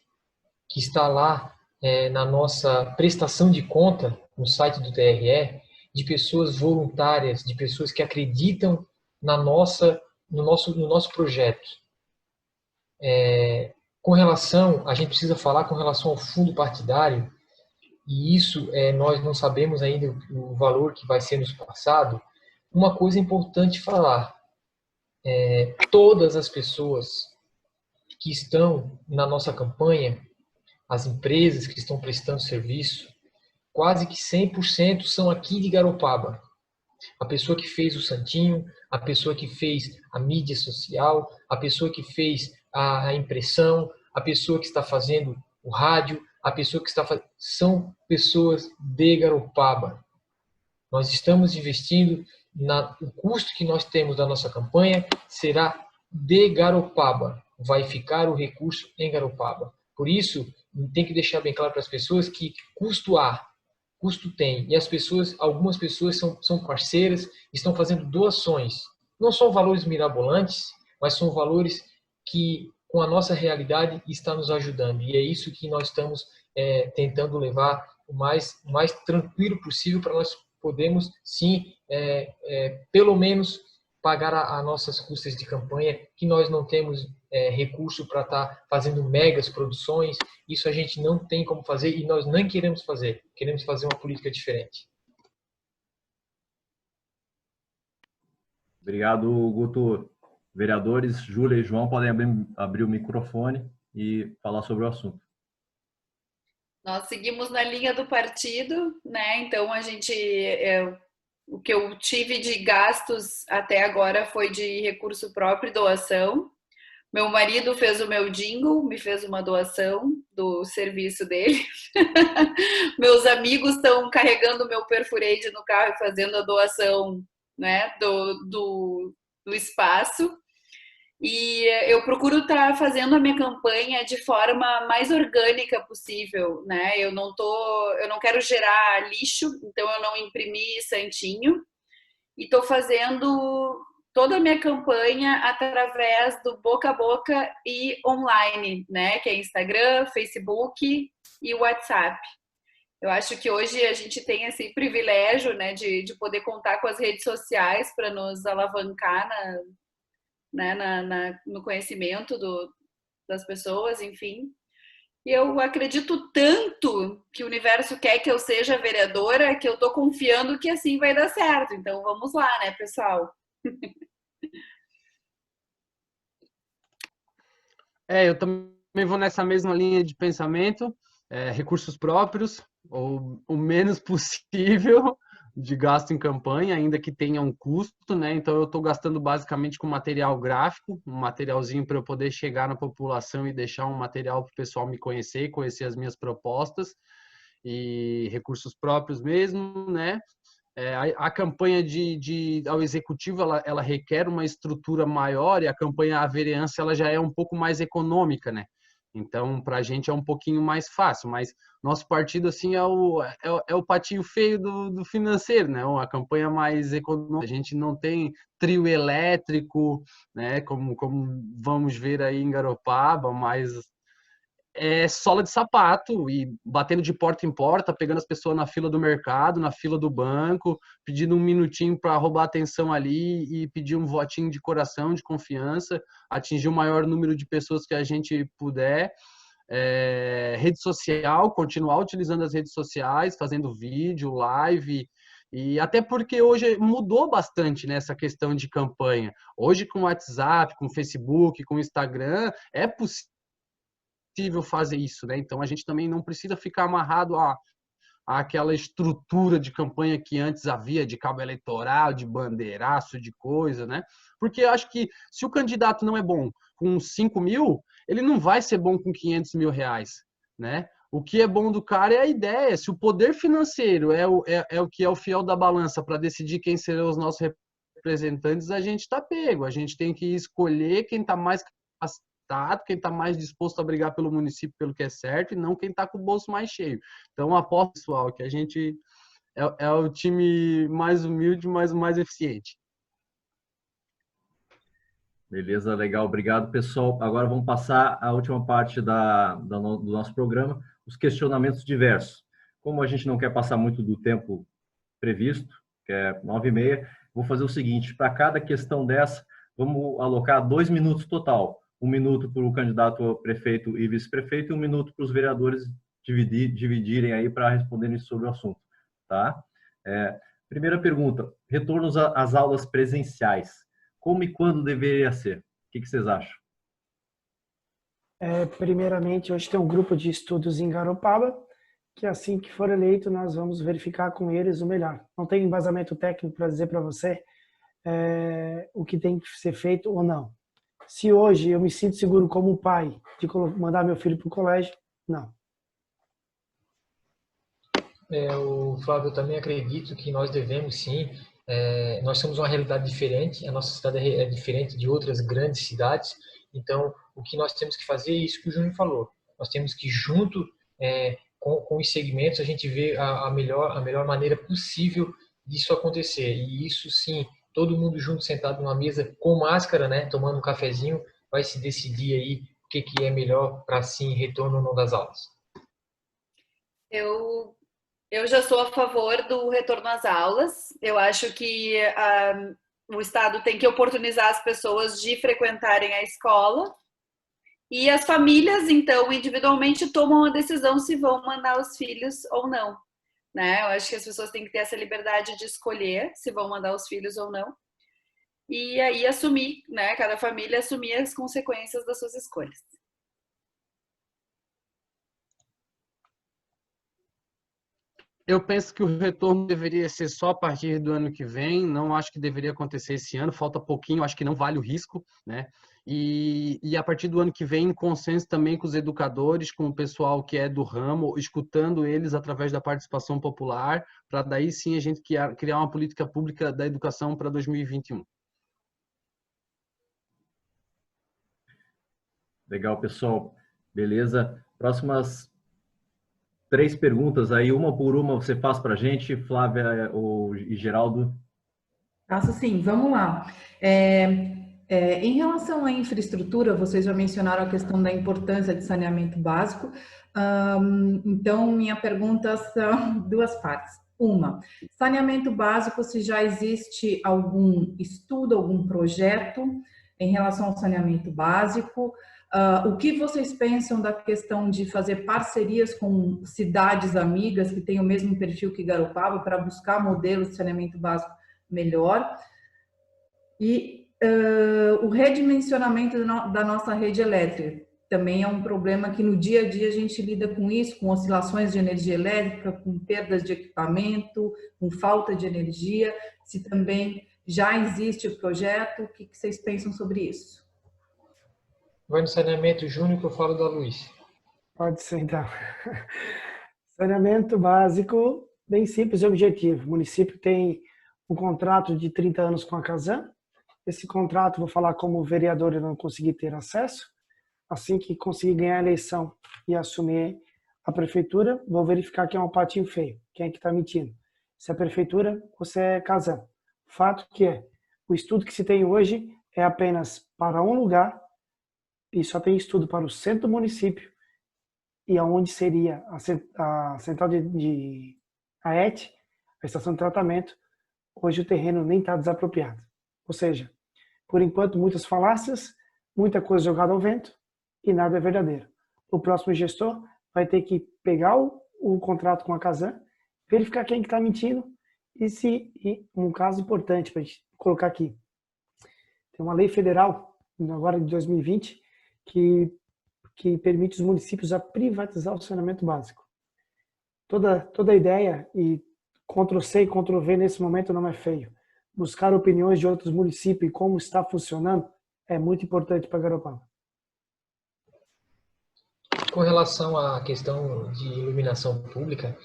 que está lá na nossa prestação de conta no site do TRE, de pessoas voluntárias, de pessoas que acreditam no nosso projeto. Com relação, a gente precisa falar com relação ao fundo partidário, e isso nós não sabemos ainda o valor que vai ser nos passado. Uma coisa importante falar, todas as pessoas que estão na nossa campanha, as empresas que estão prestando serviço, quase que 100% são aqui de Garopaba. A pessoa que fez o santinho, a pessoa que fez a mídia social, a pessoa que fez a impressão, a pessoa que está fazendo o rádio, a pessoa que está fazendo... São pessoas de Garopaba. Nós estamos investindo, o custo que nós temos da nossa campanha será de Garopaba. Vai ficar o recurso em Garopaba. Por isso, tem que deixar bem claro para as pessoas que custo há, custo tem. E as pessoas, algumas pessoas são parceiras, estão fazendo doações. Não são valores mirabolantes, mas são valores que, com a nossa realidade, está nos ajudando. E é isso que nós estamos tentando levar o mais tranquilo possível para nós podermos, sim, pelo menos pagar as nossas custas de campanha, que nós não temos recurso para estar fazendo megas produções. Isso a gente não tem como fazer e nós nem queremos fazer. Queremos fazer uma política diferente. Obrigado, Guto. Vereadores Júlia e João podem abrir o microfone e falar sobre o assunto. Nós seguimos na linha do partido, né? Então a gente, o que eu tive de gastos até agora foi de recurso próprio e doação. Meu marido fez o meu jingle, me fez uma doação do serviço dele. Meus amigos estão carregando o meu Perforade no carro e fazendo a doação, né, do espaço. E eu procuro estar fazendo a minha campanha de forma mais orgânica possível, né? Eu não quero gerar lixo, então eu não imprimi santinho e estou fazendo toda a minha campanha através do boca a boca e online, né? Que é Instagram, Facebook e WhatsApp. Eu acho que hoje a gente tem esse privilégio, né, de poder contar com as redes sociais para nos alavancar no conhecimento das pessoas, enfim. E eu acredito tanto que o universo quer que eu seja vereadora que eu estou confiando que assim vai dar certo. Então vamos lá, né, pessoal? Eu também vou nessa mesma linha de pensamento, recursos próprios, ou o menos possível de gasto em campanha, ainda que tenha um custo, né? Então eu estou gastando basicamente com material gráfico, um materialzinho para eu poder chegar na população e deixar um material para o pessoal me conhecer, conhecer as minhas propostas, e recursos próprios mesmo, né? A campanha ao executivo ela requer uma estrutura maior, e a campanha à vereança ela já é um pouco mais econômica, né? Então, para a gente é um pouquinho mais fácil, mas nosso partido assim é o patinho feio do financeiro, né? A campanha mais econômica. A gente não tem trio elétrico, né? Como vamos ver aí em Garopaba, mas é sola de sapato e batendo de porta em porta, pegando as pessoas na fila do mercado, na fila do banco, pedindo um minutinho para roubar a atenção ali e pedir um votinho de coração, de confiança, atingir o maior número de pessoas que a gente puder. Rede social, continuar utilizando as redes sociais, fazendo vídeo, live, e até porque hoje mudou bastante nessa questão de campanha. Hoje com o WhatsApp, com o Facebook, com o Instagram, é possível fazer isso, né? Então a gente também não precisa ficar amarrado àquela estrutura de campanha que antes havia, de cabo eleitoral, de bandeiraço, de coisa, né? Porque eu acho que se o candidato não é bom com 5 mil, ele não vai ser bom com 500 mil reais, né? O que é bom do cara é a ideia. Se o poder financeiro é o que é o fiel da balança para decidir quem serão os nossos representantes, a gente está pego. A gente tem que escolher quem está mais capacitado, quem está mais disposto a brigar pelo município pelo que é certo e não quem está com o bolso mais cheio. Então, aposto, pessoal, que a gente é o time mais humilde, mas o mais eficiente. Beleza, legal. Obrigado, pessoal. Agora vamos passar à última parte do nosso programa, os questionamentos diversos. Como a gente não quer passar muito do tempo previsto, que é 9h30, vou fazer o seguinte, para cada questão dessa, vamos alocar 2 minutos total. 1 minuto para o candidato a prefeito e vice-prefeito e 1 minuto para os vereadores dividirem aí para responderem sobre o assunto. Tá? Primeira pergunta, retornos às aulas presenciais. Como e quando deveria ser? O que vocês acham? Primeiramente, hoje tem um grupo de estudos em Garopaba, que assim que for eleito, nós vamos verificar com eles o melhor. Não tem embasamento técnico para dizer para você o que tem que ser feito ou não. Se hoje eu me sinto seguro como pai de mandar meu filho para o colégio, não. O Flávio, eu também acredito que nós devemos sim, nós temos uma realidade diferente, a nossa cidade é diferente de outras grandes cidades, então o que nós temos que fazer é isso que o Júnior falou, nós temos que junto com os segmentos a gente ver a melhor maneira possível disso acontecer, e isso sim, todo mundo junto sentado numa mesa com máscara, né, tomando um cafezinho, vai se decidir aí o que é melhor para sim retorno ou não das aulas. Eu já sou a favor do retorno às aulas. Eu acho que o Estado tem que oportunizar as pessoas de frequentarem a escola e as famílias, então, individualmente tomam a decisão se vão mandar os filhos ou não. Né? Eu acho que as pessoas têm que ter essa liberdade de escolher se vão mandar os filhos ou não. E aí assumir, né? Cada família assumir as consequências das suas escolhas. Eu penso que o retorno deveria ser só a partir do ano que vem, não acho que deveria acontecer esse ano, falta pouquinho, acho que não vale o risco, né? E a partir do ano que vem, em consenso também com os educadores, com o pessoal que é do ramo, escutando eles através da participação popular, para daí sim a gente criar uma política pública da educação para 2021. Legal, pessoal. Beleza. Próximas 3 perguntas aí, uma por uma você faz para a gente, Flávia e Geraldo. Faço sim, vamos lá. Em relação à infraestrutura, vocês já mencionaram a questão da importância de saneamento básico. Então, minha pergunta são 2 partes. Uma, saneamento básico, se já existe algum estudo, algum projeto em relação ao saneamento básico. O que vocês pensam da questão de fazer parcerias com cidades amigas que têm o mesmo perfil que Garopaba para buscar modelos de saneamento básico melhor? E o redimensionamento da nossa rede elétrica também é um problema que no dia a dia a gente lida com isso, com oscilações de energia elétrica, com perdas de equipamento, com falta de energia. Se também já existe o projeto, o que vocês pensam sobre isso? Vai no saneamento, Júnior, que eu falo da Luiz. Pode ser, então. Saneamento básico, bem simples e objetivo. O município tem um contrato de 30 anos com a Casan. Esse contrato, vou falar como vereador, eu não consegui ter acesso. Assim que conseguir ganhar a eleição e assumir a prefeitura, vou verificar quem é um patinho feio, quem é que está mentindo. Se é a prefeitura ou se é Casan. O fato que o estudo que se tem hoje é apenas para um lugar, e só tem estudo para o centro do município, e aonde seria a central a ET, a estação de tratamento, hoje o terreno nem está desapropriado. Ou seja, por enquanto, muitas falácias, muita coisa jogada ao vento e nada é verdadeiro. O próximo gestor vai ter que pegar o contrato com a Casan, verificar quem está mentindo e um caso importante para a gente colocar aqui. Tem uma lei federal, agora de 2020, que permite os municípios a privatizar o saneamento básico. Toda a ideia, e Ctrl+C e Ctrl+V nesse momento não é feio, buscar opiniões de outros municípios e como está funcionando é muito importante para Garopaba. Com relação à questão de iluminação pública,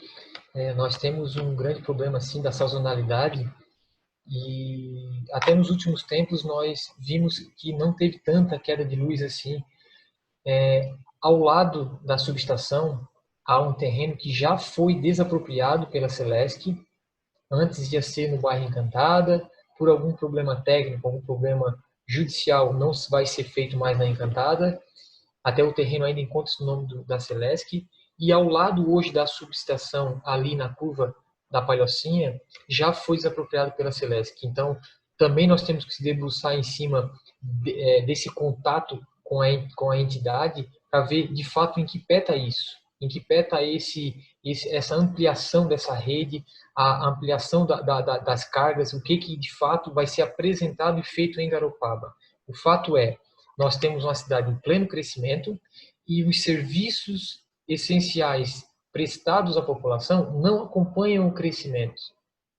nós temos um grande problema assim da sazonalidade e até nos últimos tempos nós vimos que não teve tanta queda de luz assim. Ao lado da subestação há um terreno que já foi desapropriado pela Celesc, antes de ser no bairro Encantada, por algum problema técnico, algum problema judicial, não vai ser feito mais na Encantada, até o terreno ainda encontra-se no nome da Celesc, e ao lado hoje da subestação, ali na curva da Palhocinha, já foi desapropriado pela Celesc. Então, também nós temos que se debruçar em cima desse contato com a entidade para ver de fato em que pé está isso, em que pé está essa ampliação dessa rede, a ampliação das cargas, o que de fato vai ser apresentado e feito em Garopaba. O fato é, nós temos uma cidade em pleno crescimento e os serviços essenciais prestados à população não acompanham o crescimento.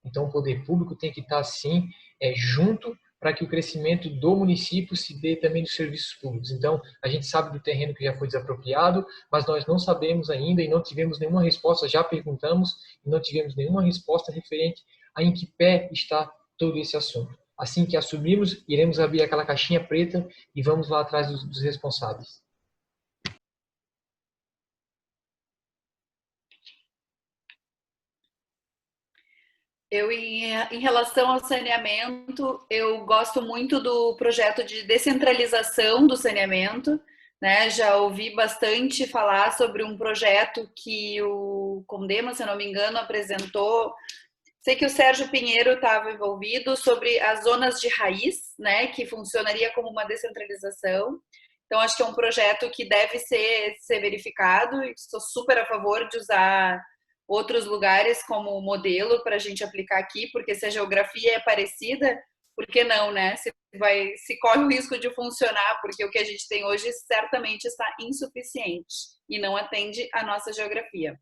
Então, o poder público tem que estar, sim, junto para que o crescimento do município se dê também dos serviços públicos. Então, a gente sabe do terreno que já foi desapropriado, mas nós não sabemos ainda e não tivemos nenhuma resposta, já perguntamos e não tivemos nenhuma resposta referente a em que pé está todo esse assunto. Assim que assumirmos, iremos abrir aquela caixinha preta e vamos lá atrás dos responsáveis. Em relação ao saneamento, eu gosto muito do projeto de descentralização do saneamento, né? Já ouvi bastante falar sobre um projeto que o Condema, se eu não me engano, apresentou. Sei que o Sérgio Pinheiro estava envolvido sobre as zonas de raiz, né? Que funcionaria como uma descentralização. Então, acho que é um projeto que deve ser verificado e estou super a favor de usar outros lugares como modelo para a gente aplicar aqui, porque se a geografia é parecida, por que não, né? Se corre o risco de funcionar, porque o que a gente tem hoje certamente está insuficiente e não atende à nossa geografia.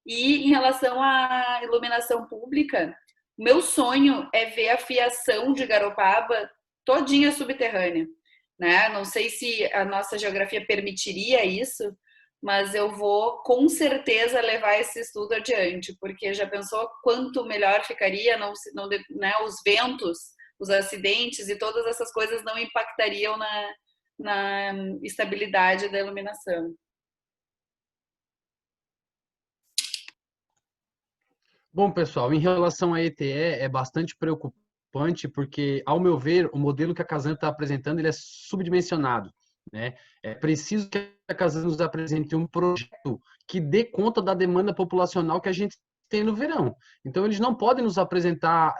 E em relação à iluminação pública, o meu sonho é ver a fiação de Garopaba todinha subterrânea, né? Não sei se a nossa geografia permitiria isso, mas eu vou com certeza levar esse estudo adiante, porque já pensou quanto melhor ficaria, né, os ventos, os acidentes e todas essas coisas não impactariam na estabilidade da iluminação. Bom, pessoal, em relação à ETE, é bastante preocupante, porque, ao meu ver, o modelo que a Casan está apresentando ele é subdimensionado, né? É preciso que a Casan nos apresente um projeto que dê conta da demanda populacional que a gente tem no verão. Então, eles não podem nos apresentar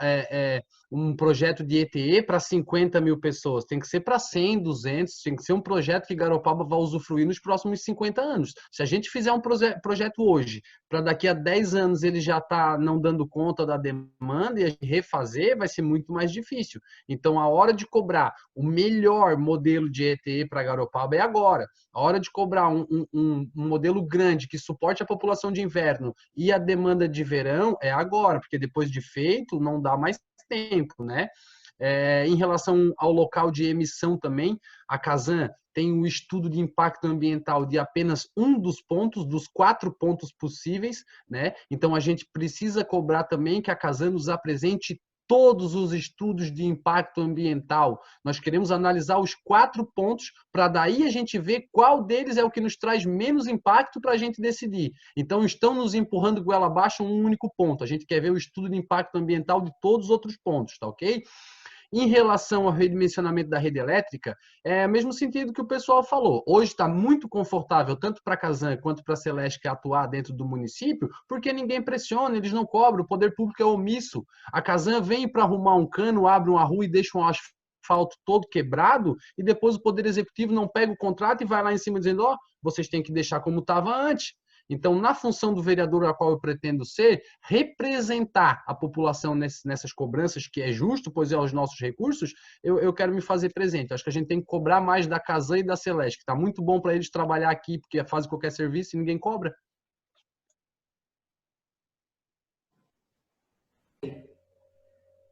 um projeto de ETE para 50 mil pessoas. Tem que ser para 100, 200, tem que ser um projeto que Garopaba vai usufruir nos próximos 50 anos. Se a gente fizer um projeto hoje, para daqui a 10 anos ele já está não dando conta da demanda e a gente refazer, vai ser muito mais difícil. Então, a hora de cobrar o melhor modelo de ETE para Garopaba é agora. A hora de cobrar um modelo grande que suporte a população de inverno e a demanda de verão é agora, porque depois de feito não dá mais tempo, né? Em relação ao local de emissão também, a Casan tem um estudo de impacto ambiental de apenas um dos pontos, dos 4 pontos possíveis, né? Então a gente precisa cobrar também que a Casan nos apresente todos os estudos de impacto ambiental. Nós queremos analisar os 4 pontos para daí a gente ver qual deles é o que nos traz menos impacto para a gente decidir. Então, estão nos empurrando goela abaixo um único ponto. A gente quer ver o estudo de impacto ambiental de todos os outros pontos, tá ok? Em relação ao redimensionamento da rede elétrica, é o mesmo sentido que o pessoal falou. Hoje está muito confortável, tanto para a Casan quanto para a Celesc atuar dentro do município, porque ninguém pressiona, eles não cobram, o poder público é omisso. A Casan vem para arrumar um cano, abre uma rua e deixa um asfalto todo quebrado, e depois o Poder Executivo não pega o contrato e vai lá em cima dizendo, ó, vocês têm que deixar como estava antes. Então, na função do vereador a qual eu pretendo ser, representar a população nessas cobranças, que é justo, pois é os nossos recursos, eu quero me fazer presente. Acho que a gente tem que cobrar mais da Casan e da Celesc, que está muito bom para eles trabalhar aqui, porque fazem qualquer serviço e ninguém cobra.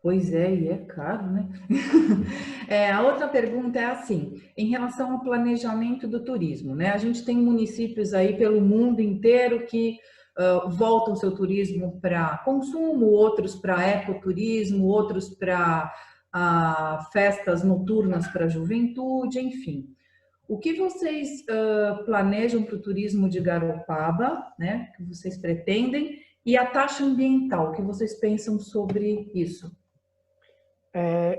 Pois é, e é caro, né? A outra pergunta é assim, em relação ao planejamento do turismo, né? A gente tem municípios aí pelo mundo inteiro que voltam seu turismo para consumo, outros para ecoturismo, outros para festas noturnas para a juventude, enfim. O que vocês planejam para o turismo de Garopaba, né? Que vocês pretendem? E a taxa ambiental, o que vocês pensam sobre isso?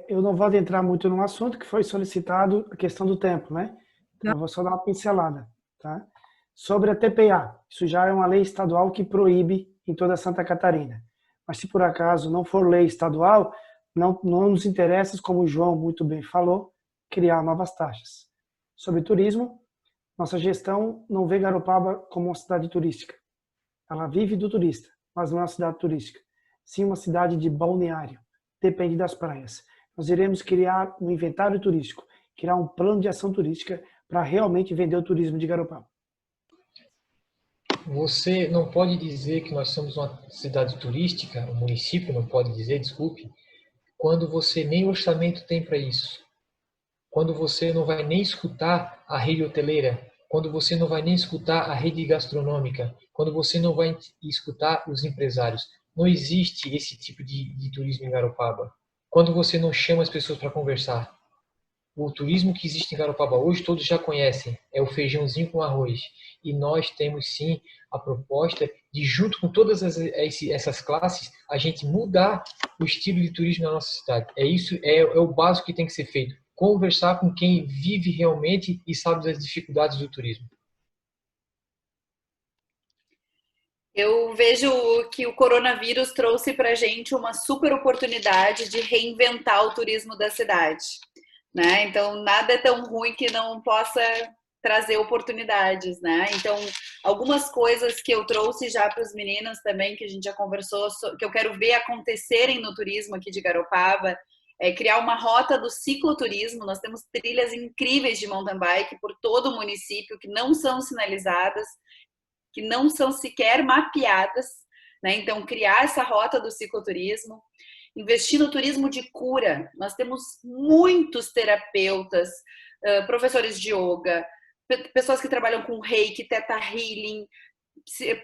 Eu não vou adentrar muito no assunto que foi solicitado, a questão do tempo, né? Então, eu vou só dar uma pincelada, tá? Sobre a TPA, isso já é uma lei estadual que proíbe em toda Santa Catarina. Mas se por acaso não for lei estadual, não nos interessa, como o João muito bem falou, criar novas taxas. Sobre turismo, nossa gestão não vê Garopaba como uma cidade turística. Ela vive do turista, mas não é uma cidade turística. Sim, uma cidade de balneário. Depende das praias. Nós iremos criar um inventário turístico, criar um plano de ação turística para realmente vender o turismo de Garopaba. Você não pode dizer que nós somos uma cidade turística, o município não pode dizer, desculpe, quando você nem orçamento tem para isso. Quando você não vai nem escutar a rede hoteleira, quando você não vai nem escutar a rede gastronômica, quando você não vai escutar os empresários. Não existe esse tipo de turismo em Garopaba. Quando você não chama as pessoas para conversar. O turismo que existe em Garopaba hoje, todos já conhecem. É o feijãozinho com arroz. E nós temos, sim, a proposta de, junto com todas essas classes, a gente mudar o estilo de turismo na nossa cidade. É o básico que tem que ser feito. Conversar com quem vive realmente e sabe das dificuldades do turismo. Eu vejo que o coronavírus trouxe para a gente uma super oportunidade de reinventar o turismo da cidade, né? Então, nada é tão ruim que não possa trazer oportunidades, né? Então, algumas coisas que eu trouxe já para os meninos também, que a gente já conversou, que eu quero ver acontecerem no turismo aqui de Garopaba, é criar uma rota do cicloturismo. Nós temos trilhas incríveis de mountain bike por todo o município que não são sinalizadas, que não são sequer mapeadas, né? Então, criar essa rota do cicloturismo, investir no turismo de cura. Nós temos muitos terapeutas, professores de yoga, pessoas que trabalham com reiki, theta healing,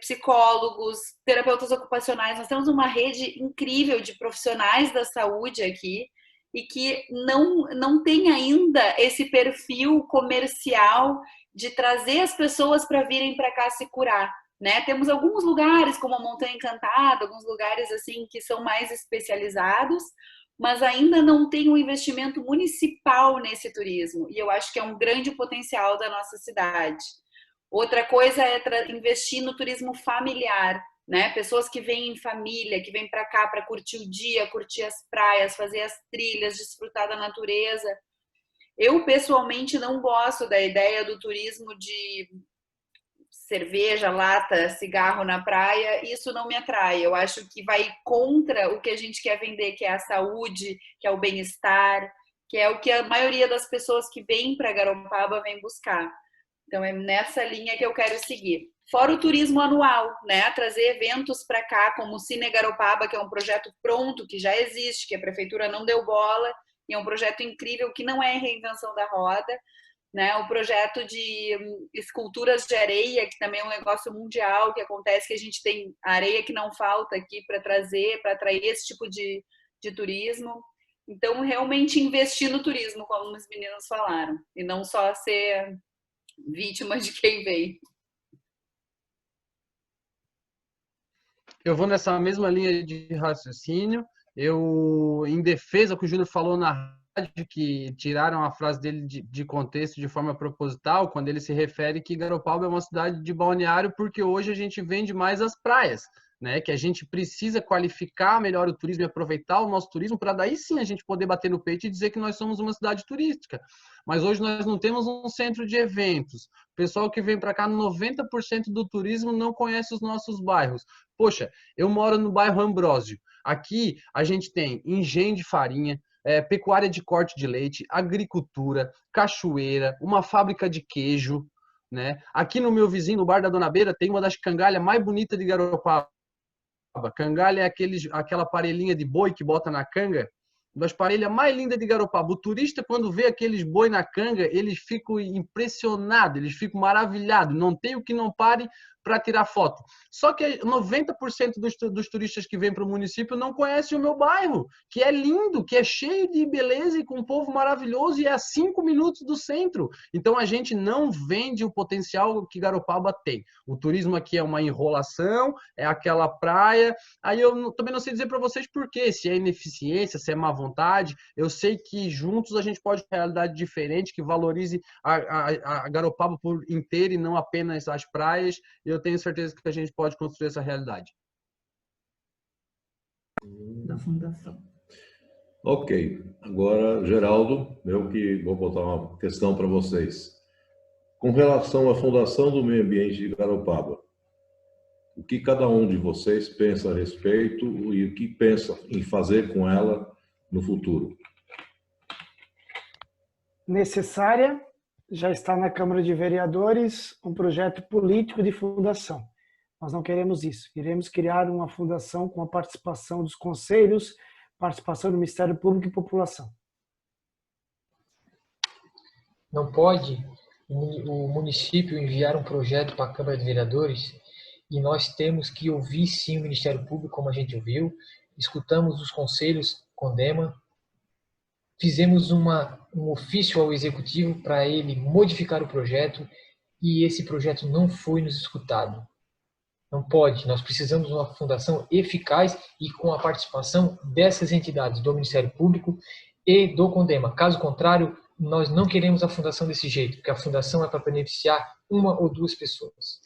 psicólogos, terapeutas ocupacionais. Nós temos uma rede incrível de profissionais da saúde aqui e que não tem ainda esse perfil comercial de trazer as pessoas para virem para cá se curar, né? Temos alguns lugares, como a Montanha Encantada, alguns lugares assim que são mais especializados, mas ainda não tem um investimento municipal nesse turismo, e eu acho que é um grande potencial da nossa cidade. Outra coisa é investir no turismo familiar, né? Pessoas que vêm em família, que vêm para cá para curtir o dia, curtir as praias, fazer as trilhas, desfrutar da natureza. Eu, pessoalmente, não gosto da ideia do turismo de cerveja, lata, cigarro na praia. Isso não me atrai. Eu acho que vai contra o que a gente quer vender, que é a saúde, que é o bem-estar, que é o que a maioria das pessoas que vêm para Garopaba vem buscar. Então, é nessa linha que eu quero seguir. Fora o turismo anual, né? Trazer eventos para cá, como o Cine Garopaba, que é um projeto pronto, que já existe, que a prefeitura não deu bola, e é um projeto incrível que não é reinvenção da roda, né? O projeto de esculturas de areia, que também é um negócio mundial que acontece, que a gente tem areia que não falta aqui para trazer, para atrair esse tipo de turismo. Então, realmente investir no turismo, como os meninos falaram, e não só ser vítima de quem vem. Eu vou nessa mesma linha de raciocínio. eu, em defesa do que o Júnior falou na rádio, que tiraram a frase dele de contexto de forma proposital, quando ele se refere que Garopaba é uma cidade de balneário, porque hoje a gente vende mais as praias, né? Que a gente precisa qualificar melhor o turismo e aproveitar o nosso turismo para daí sim a gente poder bater no peito e dizer que nós somos uma cidade turística. Mas hoje nós não temos um centro de eventos. O pessoal que vem para cá, 90% do turismo não conhece os nossos bairros. Poxa, eu moro no bairro Ambrósio. Aqui a gente tem engenho de farinha, pecuária de corte de leite, agricultura, cachoeira, uma fábrica de queijo, né? Aqui no meu vizinho, no Bar da Dona Beira, tem uma das cangalhas mais bonitas de Garopaba. Cangalha é aquela parelhinha de boi que bota na canga, uma das parelhas mais lindas de Garopaba. O turista, quando vê aqueles boi na canga, eles ficam impressionados, eles ficam maravilhados. Não tem o que não pare para tirar foto. Só que 90% dos turistas que vêm para o município não conhecem o meu bairro, que é lindo, que é cheio de beleza e com um povo maravilhoso e é a 5 minutos do centro. Então a gente não vende o potencial que Garopaba tem. O turismo aqui é uma enrolação, é aquela praia. Aí eu também não sei dizer para vocês por quê, se é ineficiência, se é má vontade. Eu sei que juntos a gente pode ter uma realidade diferente, que valorize a Garopaba por inteiro e não apenas as praias. Eu tenho certeza que a gente pode construir essa realidade. Da fundação. Ok. Agora, Geraldo, eu que vou botar uma questão para vocês. Com relação à Fundação do Meio Ambiente de Garopaba, o que cada um de vocês pensa a respeito e o que pensa em fazer com ela no futuro? Necessária, já está na Câmara de Vereadores um projeto político de fundação. Nós não queremos isso. Iremos criar uma fundação com a participação dos conselhos, participação do Ministério Público e população. Não pode o município enviar um projeto para a Câmara de Vereadores e nós temos que ouvir sim o Ministério Público, como a gente ouviu, escutamos os conselhos Condema, fizemos um ofício ao Executivo para ele modificar o projeto e esse projeto não foi nos escutado. Não pode, nós precisamos de uma fundação eficaz e com a participação dessas entidades, do Ministério Público e do Condema. Caso contrário, nós não queremos a fundação desse jeito, porque a fundação é para beneficiar uma ou duas pessoas.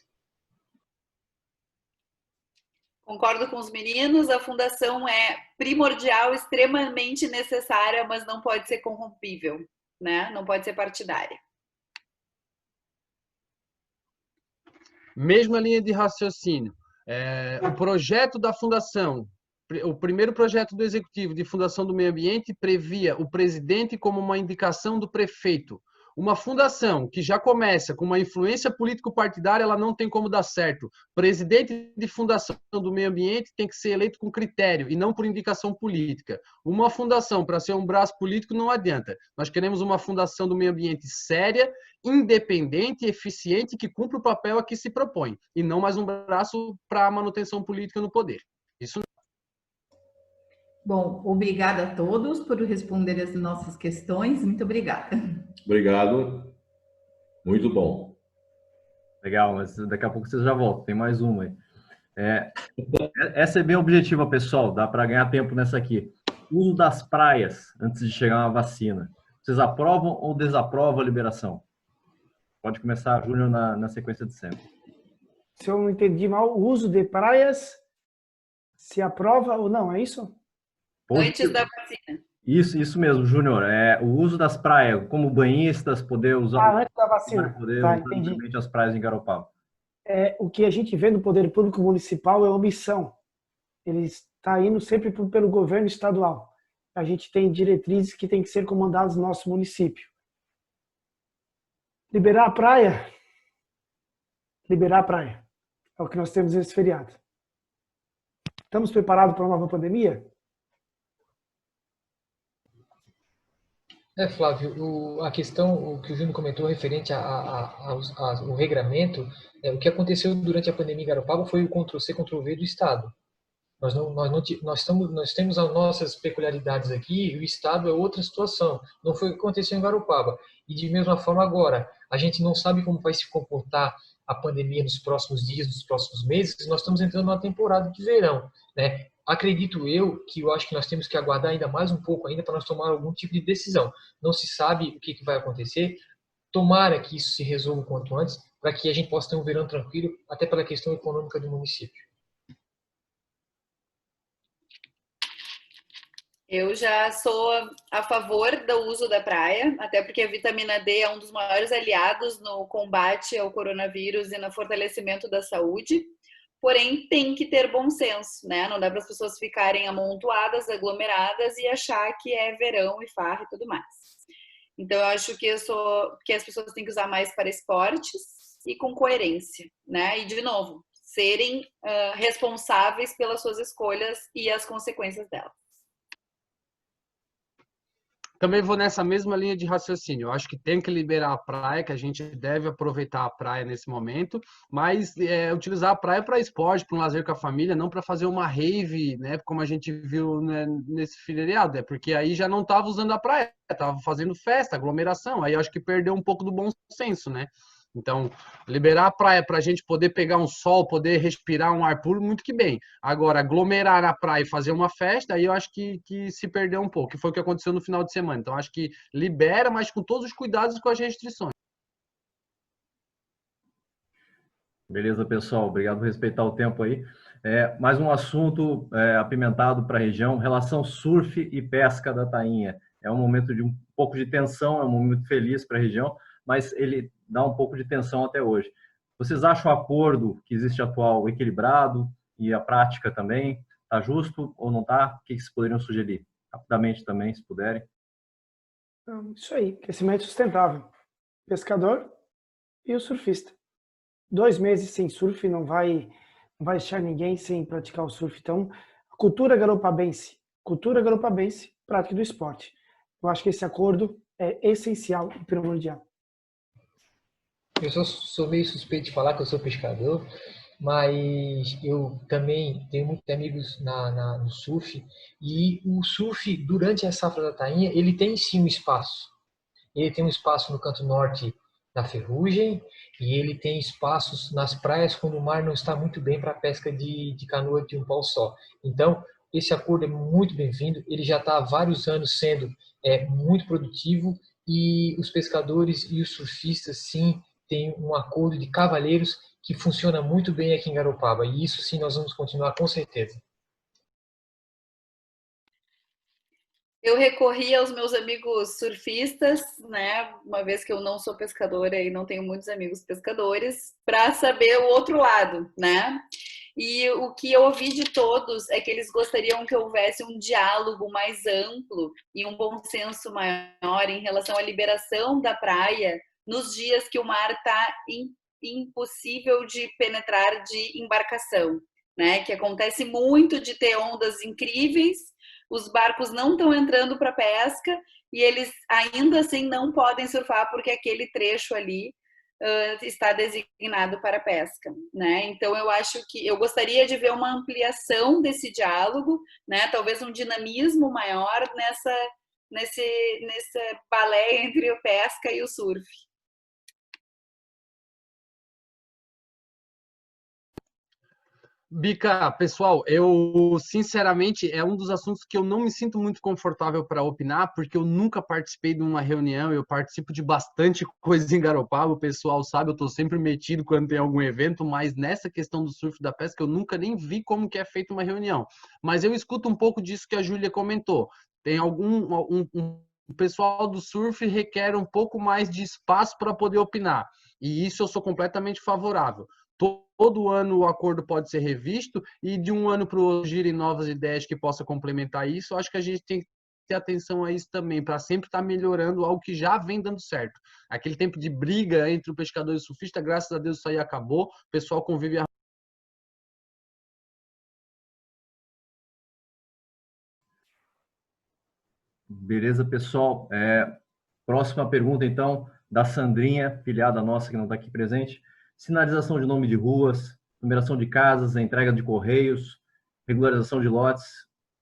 Concordo com os meninos, a fundação é primordial, extremamente necessária, mas não pode ser corrompível, né? Não pode ser partidária. Mesma linha de raciocínio. O projeto da fundação, o primeiro projeto do Executivo de Fundação do Meio Ambiente previa o presidente como uma indicação do prefeito. Uma fundação que já começa com uma influência político-partidária, ela não tem como dar certo. Presidente de fundação do meio ambiente tem que ser eleito com critério e não por indicação política. Uma fundação, para ser um braço político, não adianta. Nós queremos uma fundação do meio ambiente séria, independente, eficiente, que cumpra o papel a que se propõe, e não mais um braço para a manutenção política no poder. Isso. Bom, obrigada a todos por responder as nossas questões. Muito obrigada. Obrigado. Muito bom. Legal, mas daqui a pouco vocês já voltam. Tem mais uma aí. Essa é bem objetiva, pessoal. Dá para ganhar tempo nessa aqui. Uso das praias antes de chegar uma vacina. Vocês aprovam ou desaprovam a liberação? Pode começar, Júnior, na sequência de sempre. Se eu não entendi mal, o uso de praias se aprova ou não, é isso? Antes da vacina. Isso mesmo, Júnior. O uso das praias, como banhistas, poder usar... antes da vacina. Poder Tá, usar entendi. as praias em Garopaba. O que a gente vê no Poder Público Municipal é omissão. Ele está indo sempre pelo governo estadual. A gente tem diretrizes que têm que ser comandadas no nosso município. Liberar a praia. Liberar a praia. É o que nós temos nesse feriado. Estamos preparados para uma nova pandemia? Flávio, a questão, o que o Júnior comentou referente ao regramento, o que aconteceu durante a pandemia em Garopaba foi o Ctrl-C, Ctrl-V do Estado. Nós temos as nossas peculiaridades aqui, e o Estado é outra situação. Não foi o que aconteceu em Garopaba. E de mesma forma agora, a gente não sabe como vai se comportar a pandemia nos próximos dias, nos próximos meses. Nós estamos entrando numa temporada de verão, né? acredito eu acho que nós temos que aguardar ainda mais um pouco ainda para nós tomar algum tipo de decisão. Não se sabe o que vai acontecer. Tomara que isso se resolva o quanto antes, para que a gente possa ter um verão tranquilo, até pela questão econômica do município. Eu já sou a favor do uso da praia, até porque a vitamina D é um dos maiores aliados no combate ao coronavírus e no fortalecimento da saúde. Porém, tem que ter bom senso, né? Não dá para as pessoas ficarem amontoadas, aglomeradas e achar que é verão e farra e tudo mais. Então, eu acho que que as pessoas têm que usar mais para esportes e com coerência, né? E, de novo, serem responsáveis pelas suas escolhas e as consequências delas. Também vou nessa mesma linha de raciocínio. Eu acho que tem que liberar a praia, que a gente deve aproveitar a praia nesse momento, mas utilizar a praia para esporte, para um lazer com a família, não para fazer uma rave, né, como a gente viu, né, nesse feriado, porque aí já não estava usando a praia, estava fazendo festa, aglomeração, aí eu acho que perdeu um pouco do bom senso, né? Então, liberar a praia para a gente poder pegar um sol, poder respirar um ar puro, muito que bem. Agora, aglomerar na praia e fazer uma festa, aí eu acho que se perdeu um pouco, que foi o que aconteceu no final de semana. Então, acho que libera, mas com todos os cuidados e com as restrições. Beleza, pessoal. Obrigado por respeitar o tempo aí. Mais um assunto apimentado para a região, relação surf e pesca da tainha. É um momento de um pouco de tensão, é um momento feliz para a região, mas ele dá um pouco de tensão até hoje. Vocês acham o acordo que existe atual equilibrado e a prática também? Está justo ou não está? O que vocês poderiam sugerir? Rapidamente também, se puderem. Isso aí, crescimento sustentável. Pescador e o surfista. 2 meses sem surf não vai deixar ninguém sem praticar o surf. Então, cultura garopabense, prática do esporte. Eu acho que esse acordo é essencial e primordial. Eu sou meio suspeito de falar que eu sou pescador, mas eu também tenho muitos amigos no surf, e o surf, durante a safra da tainha, ele tem sim um espaço. Ele tem um espaço no canto norte da Ferrugem, e ele tem espaços nas praias quando o mar não está muito bem para a pesca de canoa de um pau só. Então, esse acordo é muito bem-vindo, ele já está há vários anos sendo muito produtivo, e os pescadores e os surfistas, sim, têm um acordo de cavalheiros que funciona muito bem aqui em Garopaba, e isso sim nós vamos continuar com certeza. Eu recorri aos meus amigos surfistas, né? Uma vez que eu não sou pescadora e não tenho muitos amigos pescadores, para saber o outro lado, né? E o que eu ouvi de todos é que eles gostariam que houvesse um diálogo mais amplo e um bom senso maior em relação à liberação da praia nos dias que o mar está impossível de penetrar de embarcação, né? Que acontece muito de ter ondas incríveis, os barcos não estão entrando para pesca e eles ainda assim não podem surfar porque aquele trecho ali está designado para pesca, né? Então eu acho que eu gostaria de ver uma ampliação desse diálogo, né? Talvez um dinamismo maior nesse balé entre a pesca e o surf. Bica, pessoal, eu sinceramente é um dos assuntos que eu não me sinto muito confortável para opinar, porque eu nunca participei de uma reunião, eu participo de bastante coisa em Garopaba, o pessoal sabe, eu estou sempre metido quando tem algum evento, mas nessa questão do surf da pesca eu nunca nem vi como que é feita uma reunião. Mas eu escuto um pouco disso que a Júlia comentou. Tem o pessoal do surf requer um pouco mais de espaço para poder opinar, e isso eu sou completamente favorável. Todo ano o acordo pode ser revisto e de um ano para o outro girem novas ideias que possam complementar isso. Eu acho que a gente tem que ter atenção a isso também, para sempre estar melhorando algo que já vem dando certo. Aquele tempo de briga entre o pescador e o surfista, graças a Deus isso aí acabou, o pessoal convive. Beleza, pessoal. Próxima pergunta, então, da Sandrinha, filiada nossa que não está aqui presente. Sinalização de nome de ruas, numeração de casas, entrega de correios, regularização de lotes,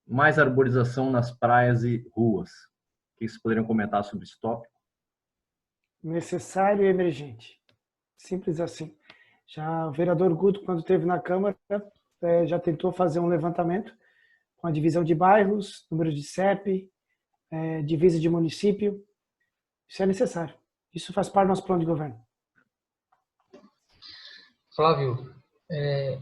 mais arborização nas praias e ruas. O que vocês poderiam comentar sobre esse tópico? Necessário e emergente. Simples assim. Já o vereador Guto, quando esteve na Câmara, já tentou fazer um levantamento com a divisão de bairros, número de CEP, divisa de município. Isso é necessário. Isso faz parte do nosso plano de governo. Flávio,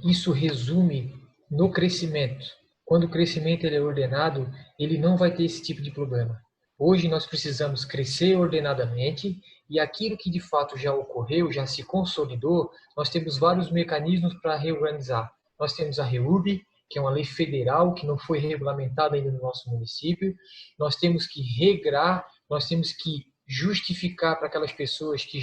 isso resume no crescimento. Quando o crescimento ele é ordenado, ele não vai ter esse tipo de problema. Hoje nós precisamos crescer ordenadamente e aquilo que de fato já ocorreu, já se consolidou, nós temos vários mecanismos para reorganizar. Nós temos a REURB, que é uma lei federal que não foi regulamentada ainda no nosso município. Nós temos que regrar, nós temos que justificar para aquelas pessoas que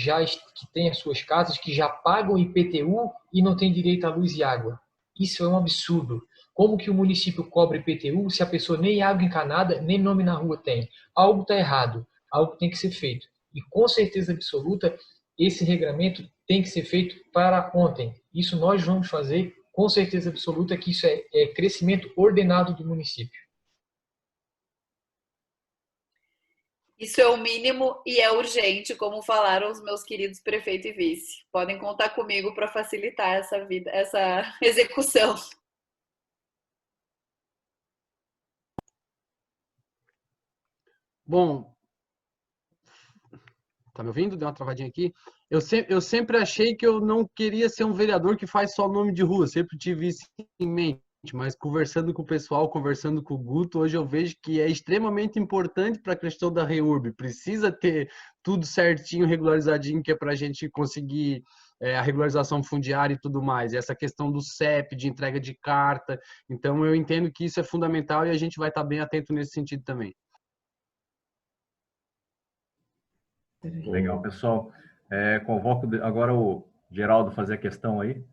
têm as suas casas, que já pagam IPTU e não têm direito à luz e água. Isso é um absurdo. Como que o município cobra IPTU se a pessoa nem água encanada, nem nome na rua tem? Algo está errado, algo tem que ser feito. E com certeza absoluta, esse regramento tem que ser feito para ontem. Isso nós vamos fazer com certeza absoluta, que isso é crescimento ordenado do município. Isso é o mínimo e é urgente, como falaram os meus queridos prefeito e vice. Podem contar comigo para facilitar essa execução. Bom, tá me ouvindo? Deu uma travadinha aqui. Eu sempre achei que eu não queria ser um vereador que faz só nome de rua, sempre tive isso em mente, mas conversando com o pessoal, conversando com o Guto, hoje eu vejo que é extremamente importante para a questão da REURB, precisa ter tudo certinho, regularizadinho, que é para a gente conseguir a regularização fundiária e tudo mais, e essa questão do CEP, de entrega de carta, então eu entendo que isso é fundamental e a gente vai estar bem atento nesse sentido também. Legal, pessoal. Convoco agora o Geraldo fazer a questão aí.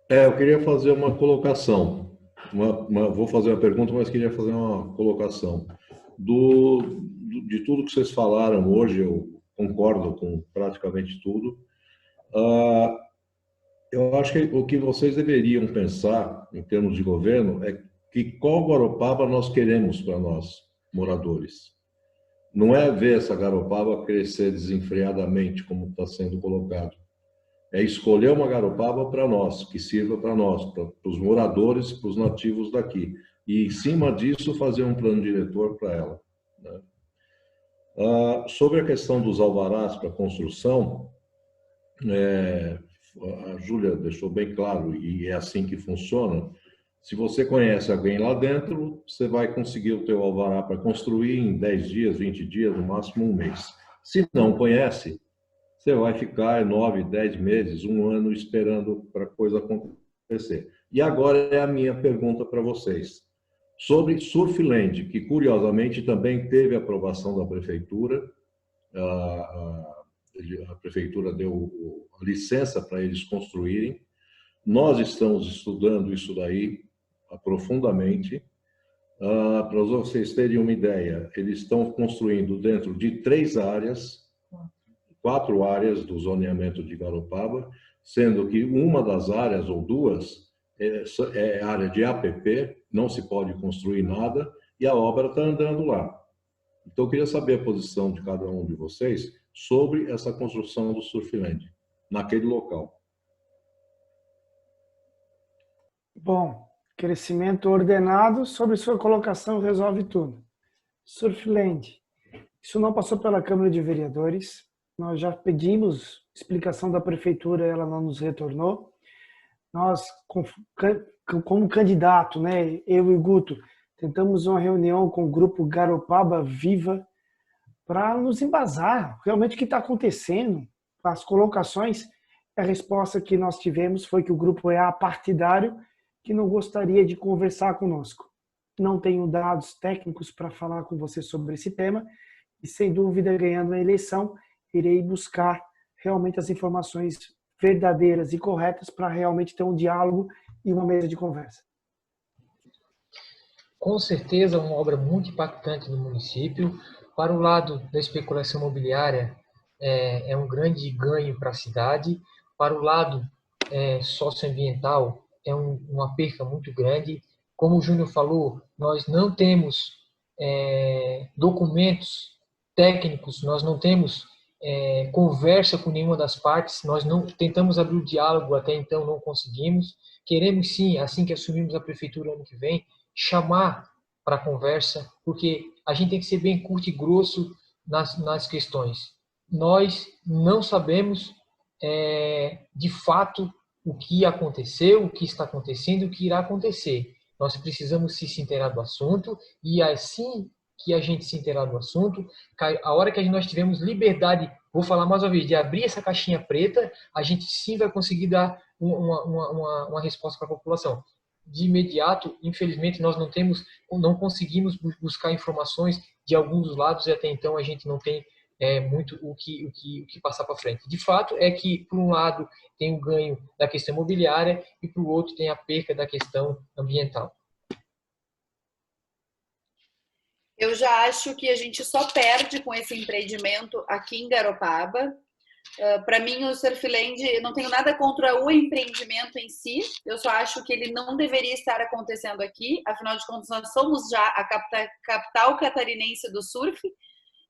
Eu queria fazer uma colocação. Vou fazer uma pergunta, mas queria fazer uma colocação. De tudo que vocês falaram hoje, eu concordo com praticamente tudo. Eu acho que o que vocês deveriam pensar, em termos de governo, é que qual Garopaba nós queremos para nós, moradores. Não é ver essa Garopaba crescer desenfreadamente, como está sendo colocado. É escolher uma Garopaba para nós, que sirva para nós, para os moradores, para os nativos daqui. E, em cima disso, fazer um plano diretor para ela. Né? Sobre a questão dos alvarás para construção, a Júlia deixou bem claro, e é assim que funciona. Se você conhece alguém lá dentro, você vai conseguir o teu alvará para construir em 10 dias, 20 dias, no máximo um mês. Se não conhece, você vai ficar 9, 10 meses, um ano esperando para a coisa acontecer. E agora é a minha pergunta para vocês. Sobre Surfland, que curiosamente também teve aprovação da prefeitura, a prefeitura deu a licença para eles construírem. Nós estamos estudando isso daí profundamente. Para vocês terem uma ideia, eles estão construindo dentro de 4 áreas do zoneamento de Garopaba, sendo que uma das áreas, ou 2, é área de APP, não se pode construir nada, e a obra está andando lá. Então, eu queria saber a posição de cada um de vocês sobre essa construção do Surfland, naquele local. Bom, crescimento ordenado, sobre sua colocação resolve tudo. Surfland, isso não passou pela Câmara de Vereadores, nós já pedimos explicação da Prefeitura, ela não nos retornou. Nós, como candidato, né, eu e Guto, tentamos uma reunião com o grupo Garopaba Viva para nos embasar realmente o que está acontecendo, as colocações. A resposta que nós tivemos foi que o grupo é apartidário, que não gostaria de conversar conosco. Não tenho dados técnicos para falar com você sobre esse tema e, sem dúvida, ganhando a eleição, irei buscar realmente as informações verdadeiras e corretas para realmente ter um diálogo e uma mesa de conversa. Com certeza, uma obra muito impactante no município. Para o lado da especulação imobiliária, é um grande ganho para a cidade. Para o lado socioambiental, é uma perca muito grande. Como o Júnior falou, nós não temos documentos técnicos, nós não temos conversa com nenhuma das partes, nós não tentamos abrir o diálogo, até então não conseguimos. Queremos sim, assim que assumimos a prefeitura ano que vem, chamar para a conversa, porque a gente tem que ser bem curto e grosso nas questões. Nós não sabemos de fato o que aconteceu, o que está acontecendo, o que irá acontecer. Nós precisamos se inteirar do assunto e assim que a gente se inteirar do assunto, a hora que nós tivermos liberdade, vou falar mais uma vez, de abrir essa caixinha preta, a gente sim vai conseguir dar uma resposta para a população. De imediato, infelizmente, nós não conseguimos buscar informações de alguns dos lados e até então a gente não tem muito o que passar para frente. De fato, é que, por um lado, tem o ganho da questão imobiliária e, por outro, tem a perca da questão ambiental. Eu já acho que a gente só perde com esse empreendimento aqui em Garopaba. Para mim, o Surfland, eu não tenho nada contra o empreendimento em si, eu só acho que ele não deveria estar acontecendo aqui, afinal de contas, nós somos já a capital catarinense do surf,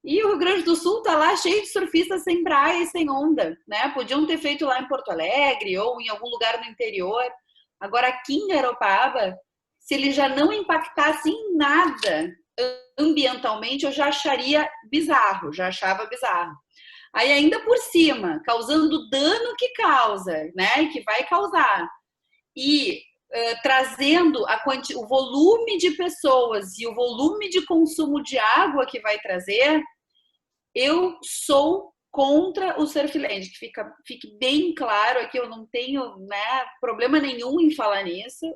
e o Rio Grande do Sul está lá cheio de surfistas sem praia e sem onda, né? Podiam ter feito lá em Porto Alegre ou em algum lugar no interior. Agora, aqui em Garopaba, se ele já não impactasse em nada ambientalmente, eu já acharia bizarro, já achava bizarro. Aí ainda por cima, causando o dano que causa, né? Que vai causar. E trazendo o volume de pessoas e o volume de consumo de água que vai trazer, eu sou contra o Surfland, que fique bem claro aqui, eu não tenho, né, problema nenhum em falar nisso.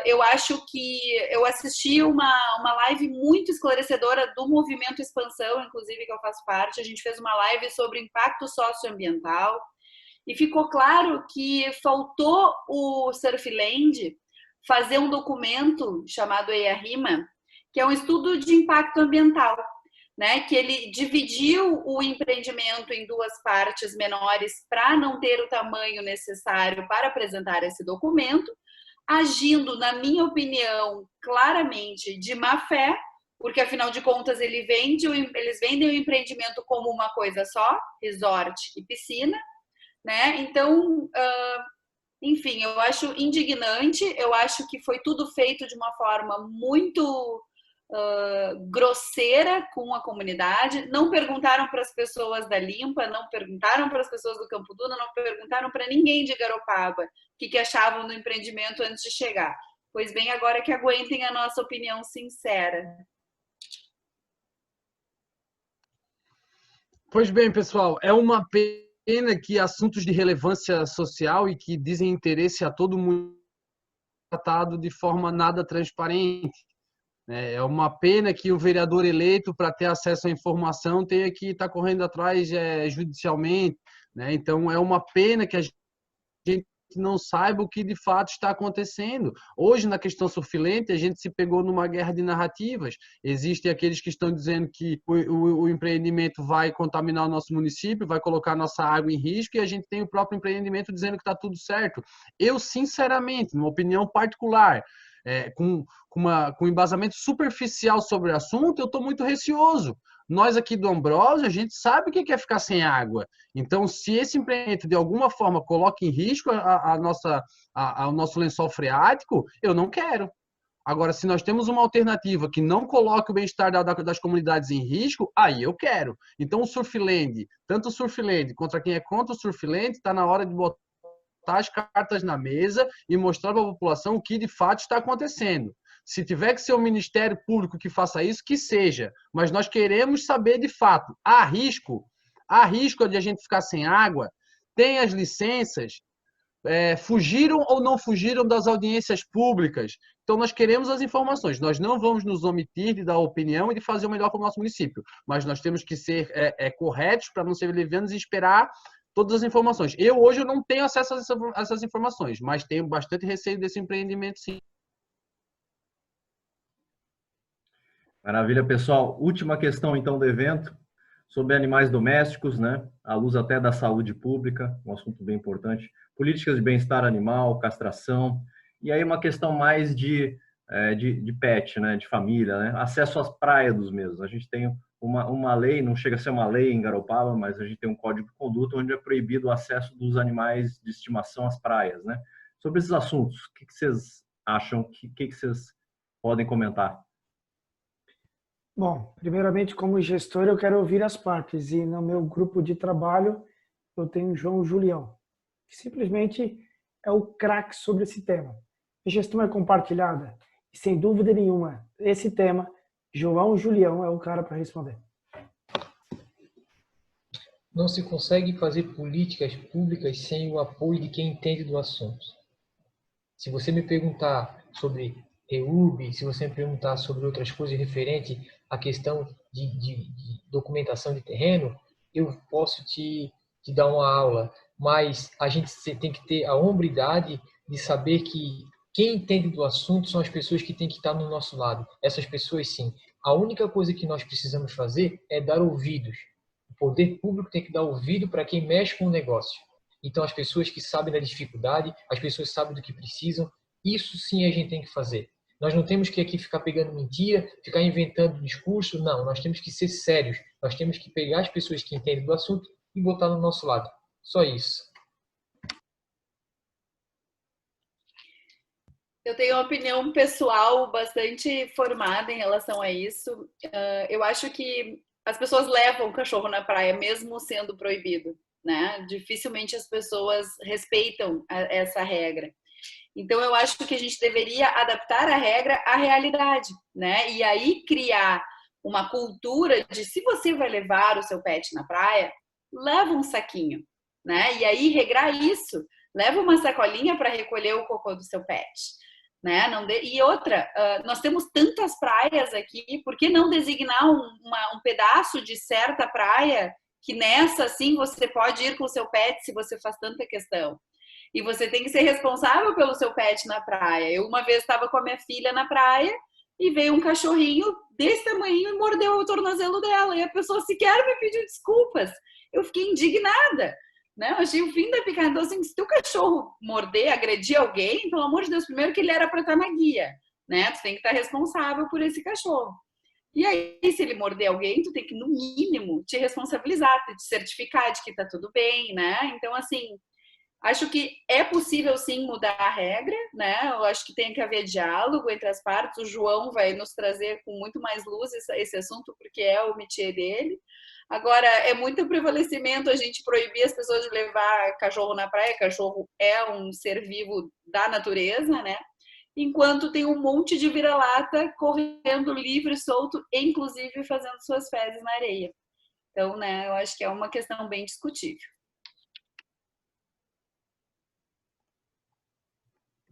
Eu acho que eu assisti uma live muito esclarecedora do Movimento Expansão, inclusive, que eu faço parte. A gente fez uma live sobre impacto socioambiental e ficou claro que faltou o Surfland fazer um documento chamado EIA-RIMA, que é um estudo de impacto ambiental, né? Que ele dividiu o empreendimento em duas partes menores para não ter o tamanho necessário para apresentar esse documento, agindo, na minha opinião, claramente de má fé, porque afinal de contas eles vendem o empreendimento como uma coisa só, resort e piscina, né? Então, enfim, eu acho indignante, eu acho que foi tudo feito de uma forma muito grosseira com a comunidade, não perguntaram para as pessoas da Limpa, não perguntaram para as pessoas do Campo Duna, não perguntaram para ninguém de Garopaba o que achavam do empreendimento antes de chegar. Pois bem, agora que aguentem a nossa opinião sincera. Pois bem, pessoal, é uma pena que assuntos de relevância social e que dizem interesse a todo mundo tratado de forma nada transparente. É uma pena que o vereador eleito, para ter acesso à informação, tenha que estar correndo atrás judicialmente, né? Então, é uma pena que a gente não saiba o que de fato está acontecendo. Hoje, na questão Surfland, a gente se pegou numa guerra de narrativas. Existem aqueles que estão dizendo que o empreendimento vai contaminar o nosso município, vai colocar nossa água em risco, e a gente tem o próprio empreendimento dizendo que está tudo certo. Eu, sinceramente, numa opinião particular, com embasamento superficial sobre o assunto, eu estou muito receoso. Nós aqui do Ambrósio, a gente sabe o que é ficar sem água. Então, se esse empreendimento de alguma forma coloca em risco o nosso lençol freático, eu não quero. Agora, se nós temos uma alternativa que não coloque o bem-estar das comunidades em risco, aí eu quero. Então, o Surfland, tanto o Surfland contra quem é contra o Surfland, está na hora de botar as cartas na mesa e mostrar para a população o que de fato está acontecendo. Se tiver que ser o Ministério Público que faça isso, que seja. Mas nós queremos saber de fato. Há risco de a gente ficar sem água? Tem as licenças? Fugiram ou não fugiram das audiências públicas? Então, nós queremos as informações. Nós não vamos nos omitir de dar opinião e de fazer o melhor para o nosso município. Mas nós temos que ser corretos para não ser levianos e esperar todas as informações. Hoje eu não tenho acesso a essas informações, mas tenho bastante receio desse empreendimento, sim. Maravilha, pessoal. Última questão, então, do evento, sobre animais domésticos, né? À luz até da saúde pública, um assunto bem importante. Políticas de bem-estar animal, castração. E aí uma questão mais de pet, né? De família, né? Acesso às praias dos mesmos. A gente tem uma lei, não chega a ser uma lei em Garopaba, mas a gente tem um código de conduta onde é proibido o acesso dos animais de estimação às praias, né? Sobre esses assuntos, o que vocês acham? O que vocês podem comentar. Bom, primeiramente, como gestor, eu quero ouvir as partes. E no meu grupo de trabalho, eu tenho o João Julião, que simplesmente é o craque sobre esse tema. A gestão é compartilhada. E, sem dúvida nenhuma, esse tema, João Julião é o cara para responder. Não se consegue fazer políticas públicas sem o apoio de quem entende do assunto. Se você me perguntar sobre EURB, se você me perguntar sobre outras coisas referente à questão de documentação de terreno, eu posso te dar uma aula, mas a gente tem que ter a hombridade de saber que quem entende do assunto são as pessoas que têm que estar no nosso lado. Essas pessoas, sim. A única coisa que nós precisamos fazer é dar ouvidos. O poder público tem que dar ouvido para quem mexe com o negócio. Então, as pessoas que sabem da dificuldade, as pessoas que sabem do que precisam, isso sim a gente tem que fazer. Nós não temos que aqui ficar pegando mentira, ficar inventando discurso, não. Nós temos que ser sérios. Nós temos que pegar as pessoas que entendem do assunto e botar no nosso lado. Só isso. Eu tenho uma opinião pessoal bastante formada em relação a isso. Eu acho que as pessoas levam o cachorro na praia, mesmo sendo proibido, né? Dificilmente as pessoas respeitam essa regra. Então, eu acho que a gente deveria adaptar a regra à realidade, né? E aí criar uma cultura de, se você vai levar o seu pet na praia, leva um saquinho, né? E aí regrar isso, leva uma sacolinha para recolher o cocô do seu pet, né? E outra, nós temos tantas praias aqui, por que não designar um pedaço de certa praia que nessa, sim, você pode ir com o seu pet se você faz tanta questão? E você tem que ser responsável pelo seu pet na praia. Eu uma vez estava com a minha filha na praia e veio um cachorrinho desse tamanho e mordeu o tornozelo dela. E a pessoa sequer me pediu desculpas. Eu fiquei indignada, né? Eu achei o fim da picada. Então, assim, se teu cachorro morder, agredir alguém, pelo amor de Deus, primeiro que ele era para estar na guia, né? Tu tem que estar responsável por esse cachorro. E aí, se ele morder alguém, tu tem que, no mínimo, te responsabilizar, te certificar de que tá tudo bem, né? Então, assim, acho que é possível, sim, mudar a regra, né? Eu acho que tem que haver diálogo entre as partes. O João vai nos trazer com muito mais luz esse assunto, porque é o métier dele. Agora, é muito prevalecimento a gente proibir as pessoas de levar cachorro na praia. Cachorro é um ser vivo da natureza, né? Enquanto tem um monte de vira-lata correndo livre, solto, inclusive fazendo suas fezes na areia. Então, né, eu acho que é uma questão bem discutível.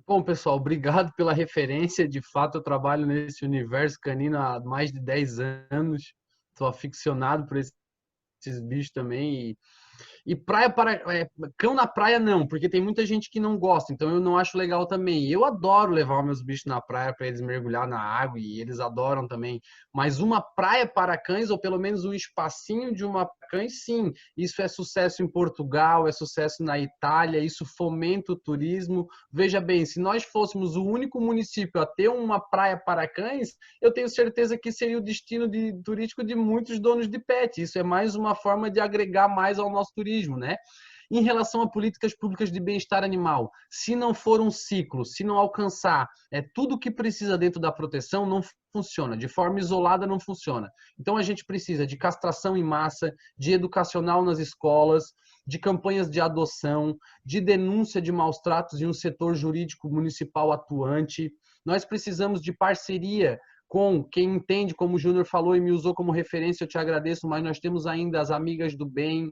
Bom, pessoal, obrigado pela referência. De fato, eu trabalho nesse universo canino há mais de 10 anos. Estou aficionado por esses bichos também. E cão na praia não, porque tem muita gente que não gosta, então eu não acho legal também. Eu adoro levar meus bichos na praia para eles mergulhar na água e eles adoram também. Mas uma praia para cães, ou pelo menos um espacinho de uma cães, sim. Isso é sucesso em Portugal, é sucesso na Itália, isso fomenta o turismo. Veja bem, se nós fôssemos o único município a ter uma praia para cães, eu tenho certeza que seria o destino turístico de muitos donos de pet. Isso é mais uma forma de agregar mais ao nosso turismo, né? Em relação a políticas públicas de bem-estar animal, se não for um ciclo, se não alcançar tudo o que precisa dentro da proteção, não funciona. De forma isolada, não funciona. Então, a gente precisa de castração em massa, de educacional nas escolas, de campanhas de adoção, de denúncia de maus tratos e um setor jurídico municipal atuante. Nós precisamos de parceria com quem entende, como o Júnior falou e me usou como referência, eu te agradeço, mas nós temos ainda as Amigas do Bem,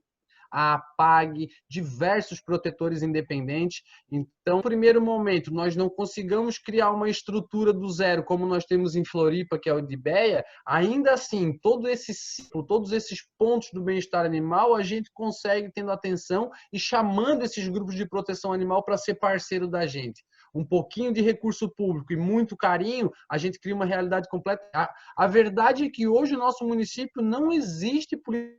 a APAG, diversos protetores independentes. Então, no primeiro momento, nós não consigamos criar uma estrutura do zero, como nós temos em Floripa, que é o Dibeia, ainda assim, todo esse ciclo, todos esses pontos do bem-estar animal, a gente consegue tendo atenção e chamando esses grupos de proteção animal para ser parceiro da gente. Um pouquinho de recurso público e muito carinho, a gente cria uma realidade completa. A verdade é que hoje no nosso município não existe política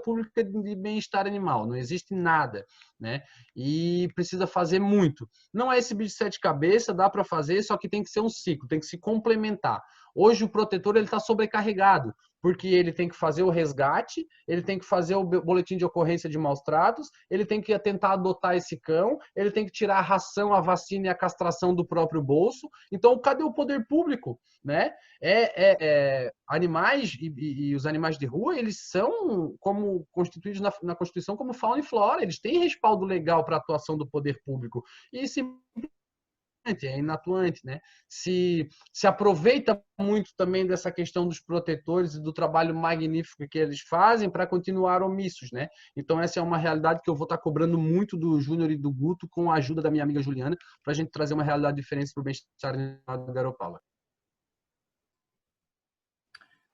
pública de bem-estar animal, não existe nada, né? E precisa fazer muito. Não é esse bicho de 7 cabeças, dá para fazer, só que tem que ser um ciclo, tem que se complementar. Hoje o protetor ele está sobrecarregado, porque ele tem que fazer o resgate, ele tem que fazer o boletim de ocorrência de maus tratos, ele tem que tentar adotar esse cão, ele tem que tirar a ração, a vacina e a castração do próprio bolso. Então, cadê o poder público, né? Animais e os animais de rua, eles são como constituídos na Constituição como fauna e flora, eles têm respaldo legal para a atuação do poder público. E é inatuante, né? Se aproveita muito também dessa questão dos protetores e do trabalho magnífico que eles fazem para continuar omissos, né? Então essa é uma realidade que eu vou estar cobrando muito do Júnior e do Guto com a ajuda da minha amiga Juliana para a gente trazer uma realidade diferente para o bem-estar do Garopaba.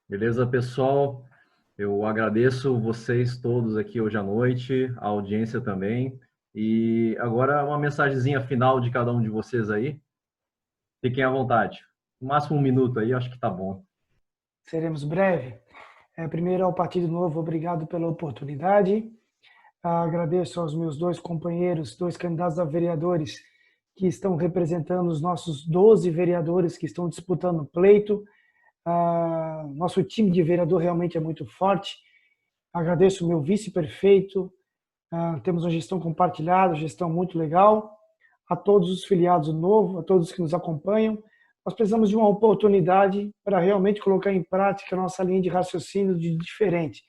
Beleza, pessoal? Eu agradeço vocês todos aqui hoje à noite, a audiência também. E agora uma mensagenzinha final de cada um de vocês aí. Fiquem à vontade. No máximo 1 minuto aí, acho que tá bom. Seremos breve. Primeiro ao Partido Novo, obrigado pela oportunidade. Agradeço aos meus 2 companheiros, 2 candidatos a vereadores que estão representando os nossos 12 vereadores que estão disputando o pleito. Nosso time de vereador realmente é muito forte. Agradeço o meu vice-prefeito. Temos uma gestão compartilhada, gestão muito legal. A todos os filiados do Novo, a todos que nos acompanham. Nós precisamos de uma oportunidade para realmente colocar em prática a nossa linha de raciocínio de diferente,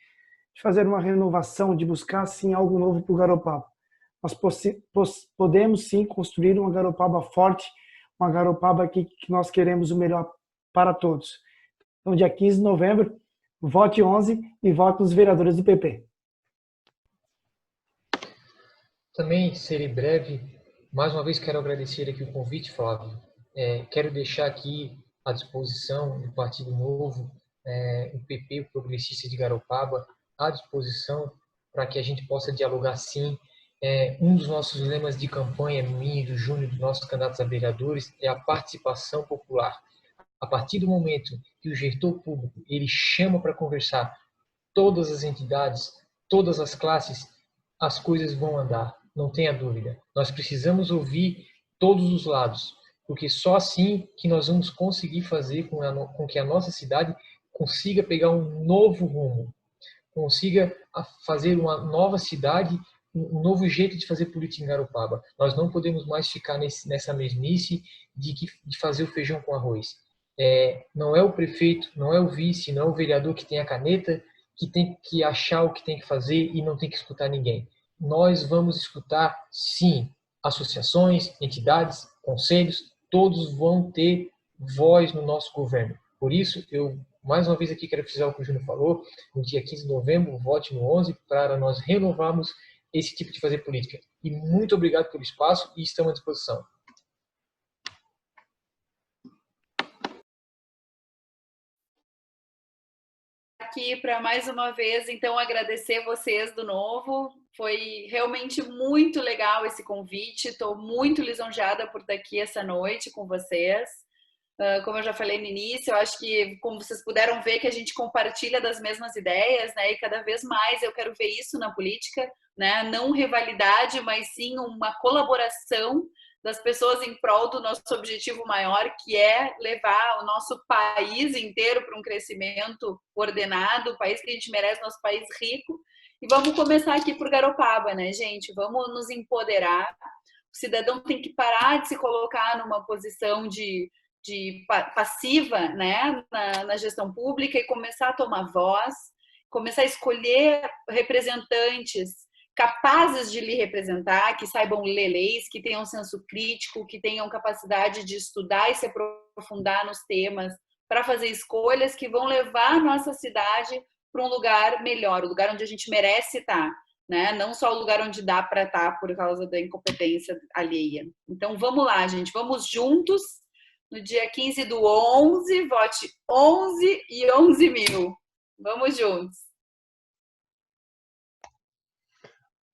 de fazer uma renovação, de buscar, sim, algo novo para o Garopaba. Nós podemos, sim, construir uma Garopaba forte, uma Garopaba que nós queremos o melhor para todos. Então, dia 15 de novembro, vote 11 e vote nos vereadores do PP. Também serei breve. Mais uma vez quero agradecer aqui o convite, Flávio. Quero deixar aqui à disposição do Partido Novo, o PP, o Progressista de Garopaba, à disposição para que a gente possa dialogar sim. Um dos nossos lemas de campanha, minha e do Júnior, dos nossos candidatos a vereadores, é a participação popular. A partir do momento que o gestor público ele chama para conversar todas as entidades, todas as classes, as coisas vão andar, não tenha dúvida. Nós precisamos ouvir todos os lados, porque só assim que nós vamos conseguir fazer com que a nossa cidade consiga pegar um novo rumo, consiga fazer uma nova cidade, um novo jeito de fazer política em Garopaba. Nós não podemos mais ficar nessa mesmice de fazer o feijão com arroz. Não é o prefeito, não é o vice, não é o vereador que tem a caneta, que tem que achar o que tem que fazer e não tem que escutar ninguém. Nós vamos escutar, sim, associações, entidades, conselhos, todos vão ter voz no nosso governo. Por isso, eu, mais uma vez aqui, quero frisar o que o Júnior falou, no dia 15 de novembro, vote no 11, para nós renovarmos esse tipo de fazer política. E muito obrigado pelo espaço e estamos à disposição. Aqui para mais uma vez, então, agradecer vocês do Novo. Foi realmente muito legal esse convite. Estou muito lisonjeada por estar aqui essa noite com vocês. Como eu já falei no início, eu acho que, como vocês puderam ver, que a gente compartilha das mesmas ideias, né? E cada vez mais eu quero ver isso na política, né? Não rivalidade, mas sim uma colaboração das pessoas em prol do nosso objetivo maior, que é levar o nosso país inteiro para um crescimento ordenado, o país que a gente merece, nosso país rico. E vamos começar aqui por Garopaba, né, gente? Vamos nos empoderar. O cidadão tem que parar de se colocar numa posição de passiva, né, na gestão pública e começar a tomar voz, começar a escolher representantes capazes de lhe representar, que saibam ler leis, que tenham senso crítico, que tenham capacidade de estudar e se aprofundar nos temas, para fazer escolhas que vão levar a nossa cidade para um lugar melhor, o lugar onde a gente merece estar, né? Não só o lugar onde dá para estar por causa da incompetência alheia. Então, vamos lá, gente, vamos juntos, no dia 15 do 11, vote 11 e 11 mil. Vamos juntos.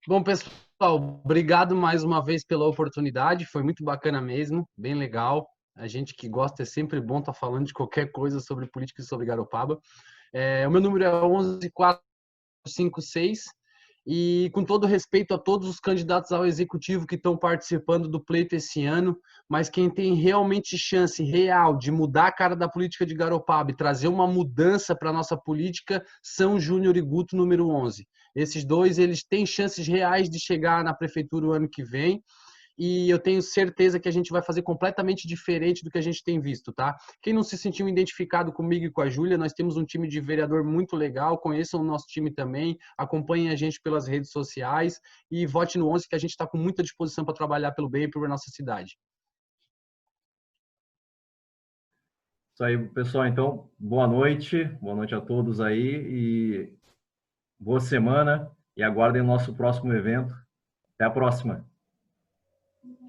Bom, pessoal, obrigado mais uma vez pela oportunidade, foi muito bacana mesmo, bem legal. A gente que gosta é sempre bom estar falando de qualquer coisa sobre política e sobre Garopaba. O meu número é 11456 E com todo respeito a todos os candidatos ao executivo que estão participando do pleito esse ano, mas quem tem realmente chance real de mudar a cara da política de Garopaba e trazer uma mudança para a nossa política são Júnior e Guto, número 11. Esses dois, eles têm chances reais de chegar na prefeitura o ano que vem. E eu tenho certeza que a gente vai fazer completamente diferente do que a gente tem visto, tá? Quem não se sentiu identificado comigo e com a Júlia, nós temos um time de vereador muito legal, conheçam o nosso time também, acompanhem a gente pelas redes sociais e vote no 11, que a gente está com muita disposição para trabalhar pelo bem e pela nossa cidade. Isso aí, pessoal. Então, boa noite a todos aí e boa semana e aguardem o nosso próximo evento. Até a próxima.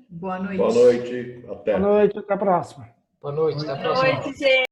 Boa noite. Boa noite. Até. Boa noite, até a próxima. Boa noite, até a Boa próxima. noite, gente.